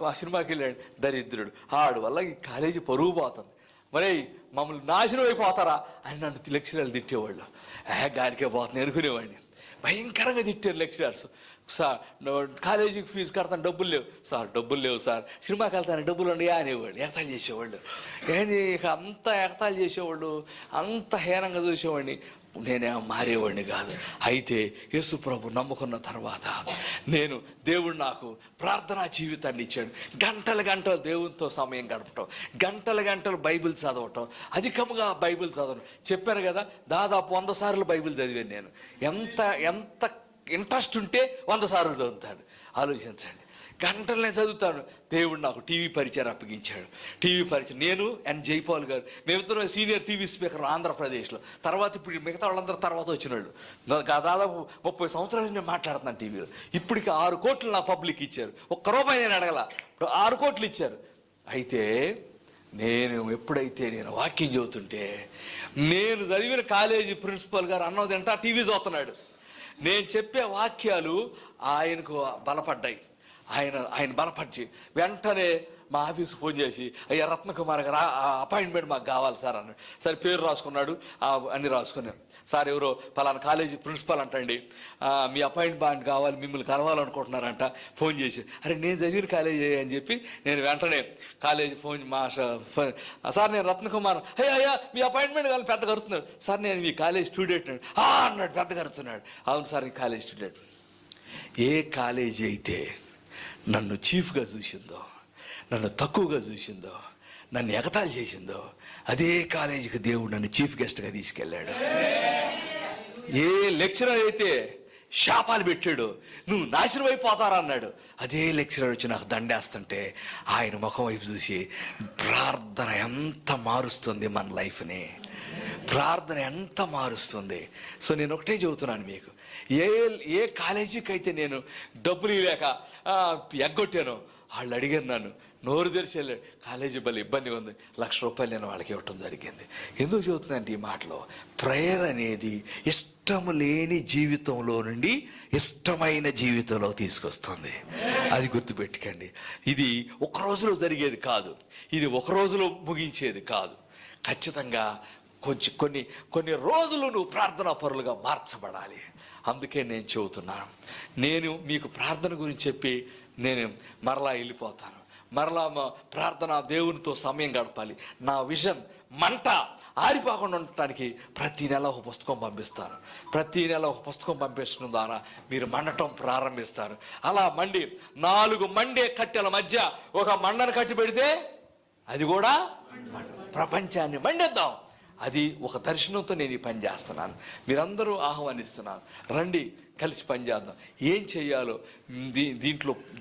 ఆ సినిమాకి వెళ్ళాడు, దరిద్రుడు. ఆడు వల్ల ఈ కాలేజీ పరుగు పోతుంది, మరి మమ్మల్ని నాశనం అయిపోతారా అని నన్ను లెక్చరర్లు తిట్టేవాళ్ళు. గారికే పోతుంది అనుకునేవాడిని. భయంకరంగా తిట్టారు లెక్చరర్స్. సార్ కాలేజీకి ఫీజు కడతాను, డబ్బులు లేవు సార్. డబ్బులు లేవు సార్. సినిమాకి వెళ్తాను, డబ్బులు ఉండయా అనేవాళ్ళు. ఎగతాళి చేసేవాళ్ళు. ఏంది ఇక అంత ఎగతాళి చేసేవాళ్ళు, అంత హీనంగా చూసేవాడిని. నేనేమో మారేవాడిని కాదు. అయితే యేసు ప్రభు నమ్ముకున్న తర్వాత నేను దేవుడు నాకు ప్రార్థనా జీవితాన్ని ఇచ్చాడు. గంటలు గంటలు దేవునితో సమయం గడపటం, గంటలు గంటలు బైబిల్ చదవటం, అధికంగా బైబిల్ చదవడం. చెప్పాను కదా, దాదాపు 100 సార్లు బైబిల్ చదివాను నేను. ఎంత ఎంత ఇంట్రెస్ట్ ఉంటే 100 సార్లు చదువుతాడు. ఆలోచించండి. గంటలు నేను చదువుతాను. దేవుడు నాకు టీవీ పరిచయం అప్పగించాడు. టీవీ పరిచయం నేను అండ్ జైపాల్ గారు, మేమిద్దరం సీనియర్ టీవీ స్పీకర్ ఆంధ్రప్రదేశ్లో. తర్వాత ఇప్పుడు మిగతా వాళ్ళందరూ తర్వాత వచ్చినాడు. దాదాపు 30 సంవత్సరాలు నేను మాట్లాడుతున్నాను టీవీలో. ఇప్పటికి 6 కోట్లు నా పబ్లిక్ ఇచ్చారు. ₹1 నేను అడగల, 6 కోట్లు ఇచ్చారు. అయితే ఎప్పుడైతే నేను వాక్యం చదువుతుంటే, నేను చదివిన కాలేజీ ప్రిన్సిపల్ గారు అన్నం తింటా టీవీ చూస్తున్నాడు. నేను చెప్పే వాక్యాలు ఆయనకు బలపడ్డాయి. ఆయన బలపరిచి వెంటనే మా ఆఫీస్కి ఫోన్ చేసి, అయ్యా రత్నకుమార్ గారు అపాయింట్మెంట్ మాకు కావాలి సార్ అన్నాడు. సరే పేరు రాసుకున్నాడు, అన్ని రాసుకున్నాం. సార్ ఎవరో పలానా కాలేజీ ప్రిన్సిపల్ అంటండి, మీ అపాయింట్మెంట్ కావాలి, మిమ్మల్ని కలవాలనుకుంటున్నారంట. ఫోన్ చేసి, అరే నేను చదివిన కాలేజీ అని చెప్పి నేను వెంటనే కాలేజీ ఫోన్ సార్ నేను రత్నకుమార్, అయ్యా మీ అపాయింట్మెంట్ కావాలి, పెద్ద కడుతున్నాడు. సార్ నేను మీ కాలేజ్ స్టూడెంట్ అన్నాడు. పెద్ద కడుతున్నాడు. అవును సార్ ఈ కాలేజ్ స్టూడెంట్. ఏ కాలేజీ అయితే నన్ను చీఫ్గా చూసిందో, నన్ను తక్కువగా చూసిందో, నన్ను ఎగతాళి చేసిందో, అదే కాలేజీకి దేవుడు నన్ను చీఫ్ గెస్ట్గా తీసుకెళ్ళాడు. ఏ లెక్చరర్ అయితే శాపాలు పెట్టాడు, నువ్వు నాశనం అయిపోతారా అన్నాడు, అదే లెక్చరర్ వచ్చి నాకు దండేస్తుంటే ఆయన ముఖం వైపు చూసి, ప్రార్థన ఎంత మారుస్తుంది మన లైఫ్ని, ప్రార్థన ఎంత మారుస్తుంది. సో నేను ఒకటే చెబుతున్నాను మీకు, ఏ కాలేజీకి అయితే నేను డబ్బులు లేక ఎగ్గొట్టానో వాళ్ళు అడిగారు నన్ను, నోరు తెరిచి వెళ్ళాడు, కాలేజీ బలి ఇబ్బందిగా ఉంది, ₹1,00,000 నేను వాళ్ళకి ఇవ్వటం జరిగింది. ఎందుకు చెబుతుందంటే ఈ మాటలో, ప్రేయర్ అనేది ఇష్టము లేని జీవితంలో నుండి ఇష్టమైన జీవితంలో తీసుకొస్తుంది. అది గుర్తుపెట్టుకోండి. ఇది ఒక రోజులో జరిగేది కాదు, ఇది ఒక రోజులో ముగించేది కాదు. ఖచ్చితంగా కొన్ని రోజులు నువ్వు ప్రార్థనా పరులుగా మార్చబడాలి. అందుకే నేను చెబుతున్నాను. నేను మీకు ప్రార్థన గురించి చెప్పి నేను మరలా వెళ్ళిపోతాను. మరలా ప్రార్థన, దేవునితో సమయం గడపాలి. నా విజన్ మంట ఆరిపోకుండా ఉండటానికి ప్రతి నెల ఒక పుస్తకం పంపిస్తాను. ప్రతి నెల ఒక పుస్తకం పంపించడం ద్వారా మీరు మండటం ప్రారంభిస్తారు. అలా 4 మండే కట్టెల మధ్య ఒక మండను కట్టి పెడితే అది కూడా ప్రపంచాన్ని మండేద్దాం. అది ఒక దర్శనంతో నేను ఈ పని చేస్తున్నాను. మీరందరూ ఆహ్వానిస్తున్నాను, రండి కలిసి పని చేద్దాం. ఏం చెయ్యాలో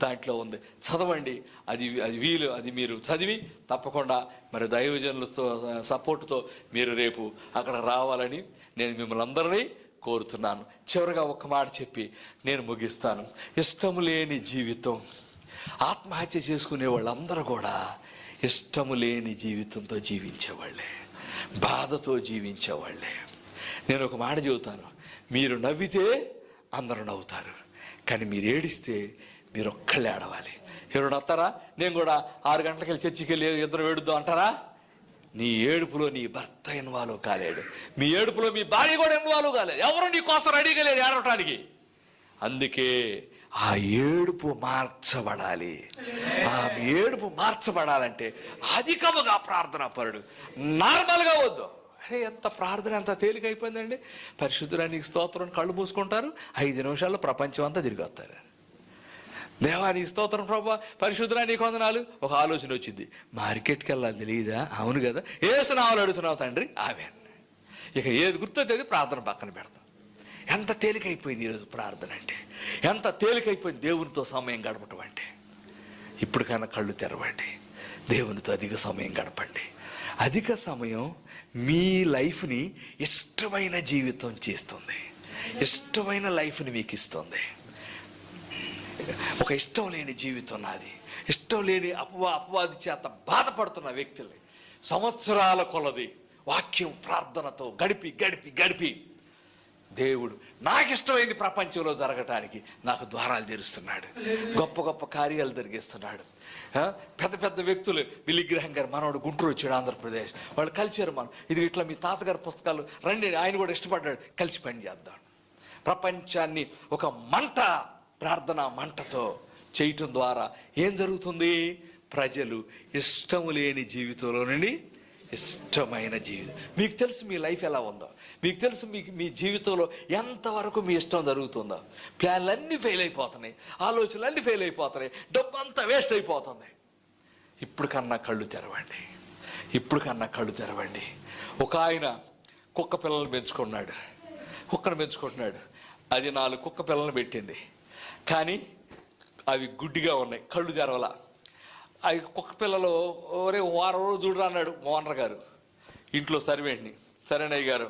దాంట్లో ఉంది, చదవండి. అది మీరు చదివి తప్పకుండా మరి దైవజనులతో సపోర్టుతో మీరు రేపు అక్కడ రావాలని నేను మిమ్మల్ని అందరినీ కోరుతున్నాను. చివరిగా ఒక మాట చెప్పి నేను ముగిస్తాను. ఇష్టము లేని జీవితం, ఆత్మహత్య చేసుకునే వాళ్ళందరూ కూడా ఇష్టము లేని జీవితంతో జీవించేవాళ్ళే, బాధతో జీవించేవాళ్ళే. నేను ఒక మాట చెబుతాను, మీరు నవ్వితే అందరూ నవ్వుతారు, కానీ మీరు ఏడిస్తే మీరు ఒక్కళ్ళే ఆడవాలి. ఎవరు వస్తారా? నేను కూడా 6 గంటలకు వెళ్ళి చర్చికి వెళ్ళి ఇద్దరు ఏడుద్దాం అంటారా? నీ ఏడుపులో నీ భర్త ఇన్వాల్వ్ కాలేడు, మీ ఏడుపులో మీ భార్య కూడా ఇన్వాల్వ్ కాలేదు, ఎవరు నీ కోసం రెడీగా లేరు ఏడవటానికి. అందుకే ఆ ఏడుపు మార్చబడాలి. ఆ ఏడుపు మార్చబడాలంటే అధికముగా ప్రార్థనా పరుడు, నార్మల్గా వద్దు. అరే ఎంత ప్రార్థన ఎంత తేలికైపోయిందండి. పరిశుద్ధుడా నీకు స్తోత్రం, కళ్ళు మూసుకుంటారు, 5 నిమిషాల్లో ప్రపంచం అంతా తిరిగి వస్తారు. దేవా నీ స్తోత్రం ప్రభా, పరిశుద్ధుడా నీకు వందనాలు. ఒక ఆలోచన వచ్చింది, మార్కెట్కి వెళ్ళాలి తెలియదా? అవును కదా, ఏసునామములో అడుగుతున్నావు తండ్రి, ఆమేన్. ఇక ఏది గుర్తొచ్చేది ప్రార్థన పక్కన పెడతాం. ఎంత తేలికైపోయింది ఈరోజు ప్రార్థన అంటే, ఎంత తేలికైపోయింది దేవునితో సమయం గడపటం అంటే. ఇప్పటికైనా కళ్ళు తెరవండి, దేవునితో అధిక సమయం గడపండి. అధిక సమయం మీ లైఫ్ని ఇష్టమైన జీవితం చేస్తుంది, ఇష్టమైన లైఫ్ని మీకు ఇస్తుంది. ఒక ఇష్టం లేని జీవితం నాది, ఇష్టం లేని అపవాది చేత బాధపడుతున్న వ్యక్తుల్ని సంవత్సరాల కొలది వాక్యం ప్రార్థనతో గడిపి గడిపి గడిపి దేవుడు నాకు ఇష్టమైన ప్రపంచంలో జరగటానికి నాకు ద్వారాలు తెరుస్తున్నాడు, గొప్ప గొప్ప కార్యాలు జరిగిస్తున్నాడు. పెద్ద పెద్ద వ్యక్తులు, బిలిగ్రహం గారు మనవాడు గుంటూరు వచ్చాడు, ఆంధ్రప్రదేశ్, వాళ్ళు కలిసారు. మనం ఇది ఇట్లా మీ తాతగారి పుస్తకాలు రండి, ఆయన కూడా ఇష్టపడ్డాడు, కలిసి పని చేద్దాం. ప్రపంచాన్ని ఒక మంట, ప్రార్థన మంటతో చేయటం ద్వారా ఏం జరుగుతుంది? ప్రజలు ఇష్టం లేని జీవితంలో నుండి ఇష్టమైన జీవితం. మీకు తెలుసు మీ లైఫ్ ఎలా ఉందో, మీకు తెలుసు మీ జీవితంలో ఎంతవరకు మీ ఇష్టం జరుగుతుందో. ప్లాన్లు అన్నీ ఫెయిల్ అయిపోతున్నాయి, ఆలోచనలు అన్నీ ఫెయిల్ అయిపోతున్నాయి, డబ్బు అంతా వేస్ట్ అయిపోతుంది. ఇప్పుడు కన్నా కళ్ళు తెరవండి, ఇప్పుడు కన్నా కళ్ళు తెరవండి. ఒక ఆయన కుక్క పిల్లలు పెంచుకున్నాడు, కుక్కను పెంచుకుంటున్నాడు. అది 4 కుక్క పిల్లలను పెట్టింది, కానీ అవి గుడ్డిగా ఉన్నాయి, కళ్ళు తెరవలా. అవి కుక్క పిల్లలు ఒరే వారం రోజు చూడరా అన్నాడు మోహనర్ గారు ఇంట్లో సర్వెంట్ని. సరేనయ్య గారు,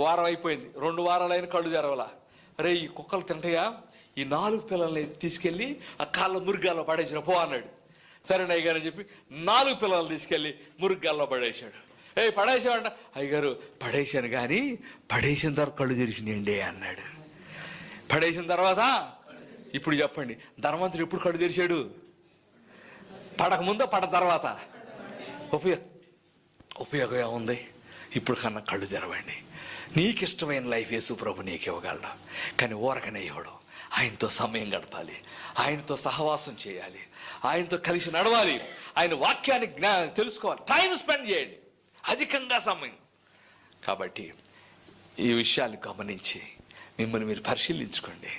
వారం అయిపోయింది, 2 వారాలైన కళ్ళు తెరవలా. అరే ఈ కుక్కలు తింటాయా, ఈ 4 పిల్లల్ని తీసుకెళ్ళి ఆ కాళ్ళ మురుగాల్లో పడేసిన పో అన్నాడు. సరేనయ్య గారు అని చెప్పి 4 పిల్లలు తీసుకెళ్ళి మురుగాల్లో పడేసాడు. పడేసామంట. అయ్యగారు పడేసాను, కానీ పడేసిన తర్వాత కళ్ళు తెరిచినాయండి అన్నాడు. పడేసిన తర్వాత ఇప్పుడు చెప్పండి, ధనవంతుడు ఎప్పుడు కళ్ళు తెరిచాడు? పడక ముందో పడ తర్వాత? ఉపయోగం ఏముంది? ఇప్పుడు కన్నా కళ్ళు తెరవండి. నీకు ఇష్టమైన లైఫ్ యేసు ప్రభు నీకు ఇవ్వగలడు, కానీ ఊరకనే ఇవ్వడం. ఆయనతో సమయం గడపాలి, ఆయనతో సహవాసం చేయాలి, ఆయనతో కలిసి నడవాలి, ఆయన వాక్యాన్ని తెలుసుకోవాలి, టైం స్పెండ్ చేయండి, అధికంగా సమయం. కాబట్టి ఈ విషయాలు గమనించి మిమ్మల్ని మీరు పరిశీలించుకోండి.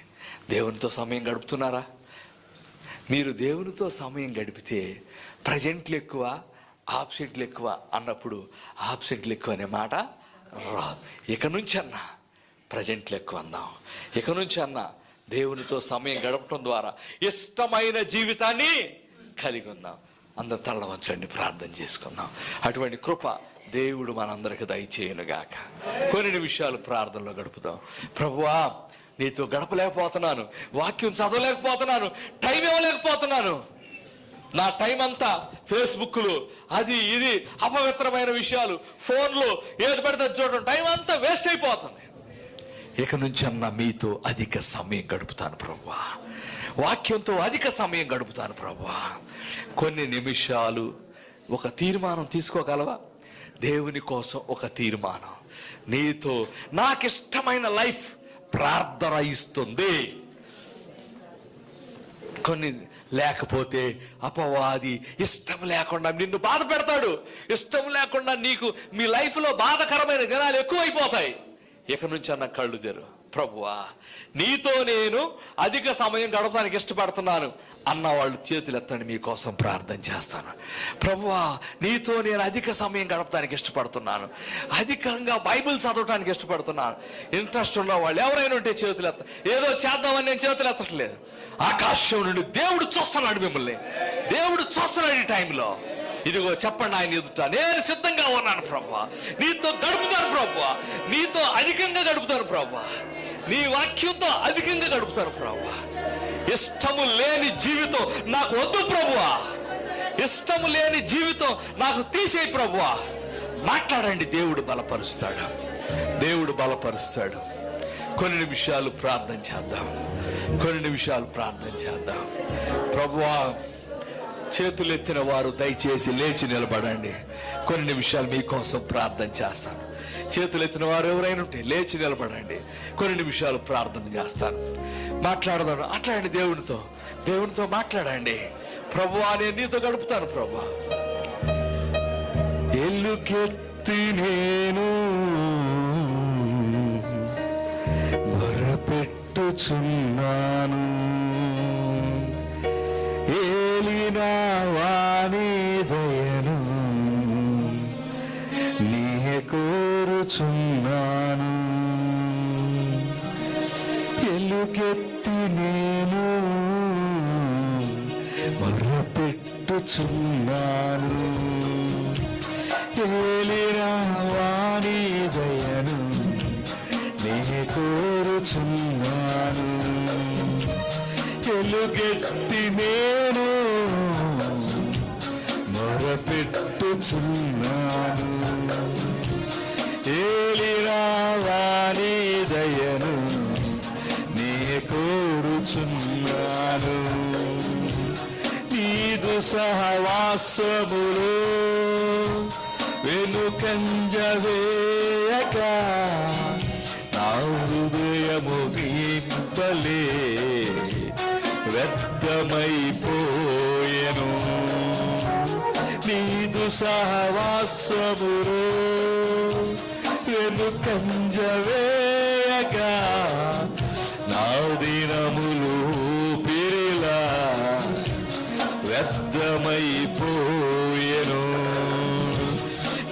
దేవునితో సమయం గడుపుతున్నారా? మీరు దేవునితో సమయం గడిపితే ప్రజెంట్లు ఎక్కువ, ఆబ్సెంట్లు ఎక్కువ అన్నప్పుడు ఆబ్సెంట్లు ఎక్కువ అనే మాట రాదు. ఇక నుంచి అన్నా ప్రజెంట్లు ఎక్కువ అందాం, ఇక నుంచి అన్నా దేవునితో సమయం గడపడం ద్వారా ఇష్టమైన జీవితాన్ని కలిగి ఉందాం. అందరం తల్ల వంచండి, ప్రార్థన చేసుకుందాం. అటువంటి కృప దేవుడు మనందరికి దయచేయునుగాక. కొన్ని నిమిషాలు ప్రార్థనలో గడుపుదాం. ప్రభువా, నీతో గడపలేకపోతున్నాను, వాక్యం చదవలేకపోతున్నాను, టైం ఇవ్వలేకపోతున్నాను. నా టైం అంతా ఫేస్బుక్లు, అది ఇది అపవిత్రమైన విషయాలు, ఫోన్లు, ఏది పడితే చూడడం, టైం అంతా వేస్ట్ అయిపోతుంది. ఇక నుంచి అన్నా మీతో అధిక సమయం గడుపుతాను ప్రభువా, వాక్యంతో అధిక సమయం గడుపుతాను ప్రభువా. కొన్ని నిమిషాలు ఒక తీర్మానం తీసుకోగలవా? దేవుని కోసం ఒక తీర్మానం. నీతో నాకిష్టమైన లైఫ్ ప్రార్థన ఇస్తుంది. కొన్ని లేకపోతే అపవాది ఇష్టం లేకుండా నిన్ను బాధ పెడతాడు. ఇష్టం లేకుండా నీకు మీ లైఫ్లో బాధకరమైన దినాలు ఎక్కువైపోతాయి. ఇక నుంచి అన్న కళ్ళు తెరు. ప్రభువా, నీతో నేను అధిక సమయం గడపడానికి ఇష్టపడుతున్నాను అన్న వాళ్ళు చేతులు ఎత్తండి, మీకోసం ప్రార్థన చేస్తాను. ప్రభువా, నీతో నేను అధిక సమయం గడపడానికి ఇష్టపడుతున్నాను, అధికంగా బైబిల్ చదవడానికి ఇష్టపడుతున్నాను. ఇంట్రెస్ట్ ఉన్న వాళ్ళు ఎవరైనా ఉంటే చేతులు ఎత్త. ఏదో చేద్దామని నేను చేతులు ఎత్తట్లేదు. ఆకాశం నుండి దేవుడు చూస్తున్నాడు మిమ్మల్ని, దేవుడు చూస్తున్నాడు ఈ టైంలో. ఇదిగో చెప్పండి ఆయన ఎదుట, నేను సిద్ధంగా ఉన్నాను ప్రభువా, నీతో గడుపుతాను ప్రభువా, నీతో అధికంగా గడుపుతాను ప్రభువా, నీ వాక్యంతో అధికంగా గడుపుతాను ప్రభువా. ఇష్టము లేని జీవితం నాకు వద్దు ప్రభువా, ఇష్టము లేని జీవితం నాకు తీసేయి ప్రభువా. మాట్లాడండి, దేవుడు బలపరుస్తాడు, దేవుడు బలపరుస్తాడు. కొన్ని నిమిషాలు ప్రార్థన చేద్దాం, కొన్ని నిమిషాలు ప్రార్థన చేద్దాం. ప్రభువా, చేతులు ఎత్తిన వారు దయచేసి లేచి నిలబడండి. కొన్ని నిమిషాలు మీకోసం ప్రార్థన చేస్తాను. చేతులు ఎత్తిన వారు ఎవరైనా ఉంటే లేచి నిలబడండి. కొన్ని నిమిషాలు ప్రార్థన చేస్తాను. మాట్లాడదాం, మాట్లాడండి దేవునితో, దేవునితో మాట్లాడండి. ప్రభువా, నేను నీతో గడుపుతాను ప్రభువా. ఎల్లుకెత్తి నేను మొరపెట్టుచున్నాను,
మొరపెట్టుచున్నాను, ఎలుగెత్తి నేను మొరపెట్టుచున్నాను. ఏలిన వాణి దయను నే కోరుచున్నాను, ఎలుగెత్తి నేను మొరపెట్టుచున్నాను. ఏలిన వాణి దయను నే కోరుచున్నాను. నీదు సహవాసములో వెనుకంజ వేయక నా హృదయము విప్పలే వ్యర్థమైపోయెను. నీదు సహవాసములో వెనుకంజ వేయక నా దినములు పిరిలా వ్యర్థమైపోయెను.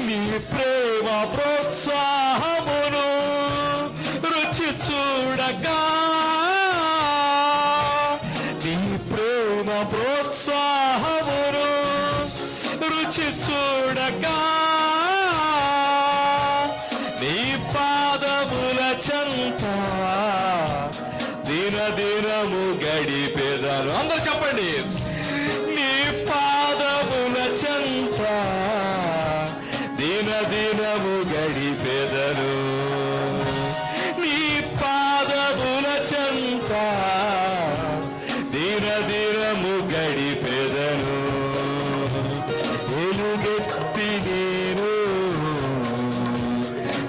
నీ ప్రేమ ప్రోత్సాహమును రుచి చూడగా, నీ ప్రేమ ప్రోత్సాహమును రుచి చూడగా, నీ పాదముల చెంత దినదినము గడిపెదను. అందరూ చెప్పండి. నీ పాదముల చెంత దినదినము గడిపెదను. నీ పాదముల చెంత దినదినము గడిపెదను. ఎలుగెత్తి నేను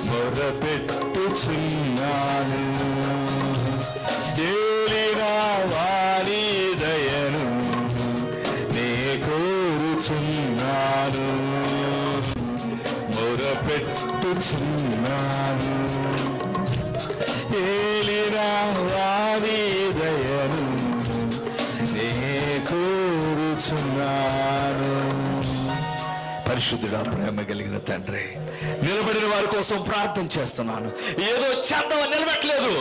మొరపెట్టుచున్నాను, ఏలిన వాణి దయను నే కోరుచున్నాను, మొరపెట్టుచున్నాను. ఏలిన వాణి దయను నే కోరుచున్నాను. పరిశుద్ధుడా, ప్రేమ కలిగిన తండ్రి, నిలబడిన వారి కోసం ప్రార్థన చేస్తున్నాను. ఏదో చేద్దామని నిలబెట్టలేదు,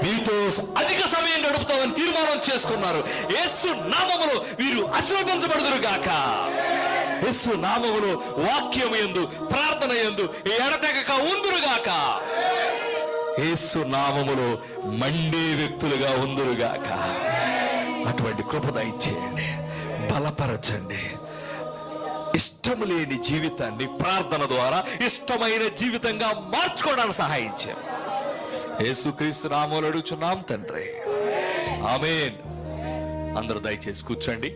మీతో అధిక సమయం గడుపుతామని తీర్మానం చేసుకున్నారు. యేసు నామములో వీరు ఆశీర్వదించబడుదురు గాక. యేసు నామములో వాక్యం యందు ప్రార్థన యందు ఎడతెగక ఉందురు గాక. యేసు నామములో మండే వ్యక్తులుగా ఉందురు గాక. అటువంటి కృప దయచేయండి, బలపరచండి. ఇష్టం లేని జీవితాన్ని ప్రార్థన ద్వారా ఇష్టమైన జీవితంగా మార్చుకోవడానికి సహాయం చేయండి. యేసుక్రీస్తు నామములో అడుగుచున్నాం తండ్రి, ఆమేన్. అందరూ దయచేసి కూర్చోండి.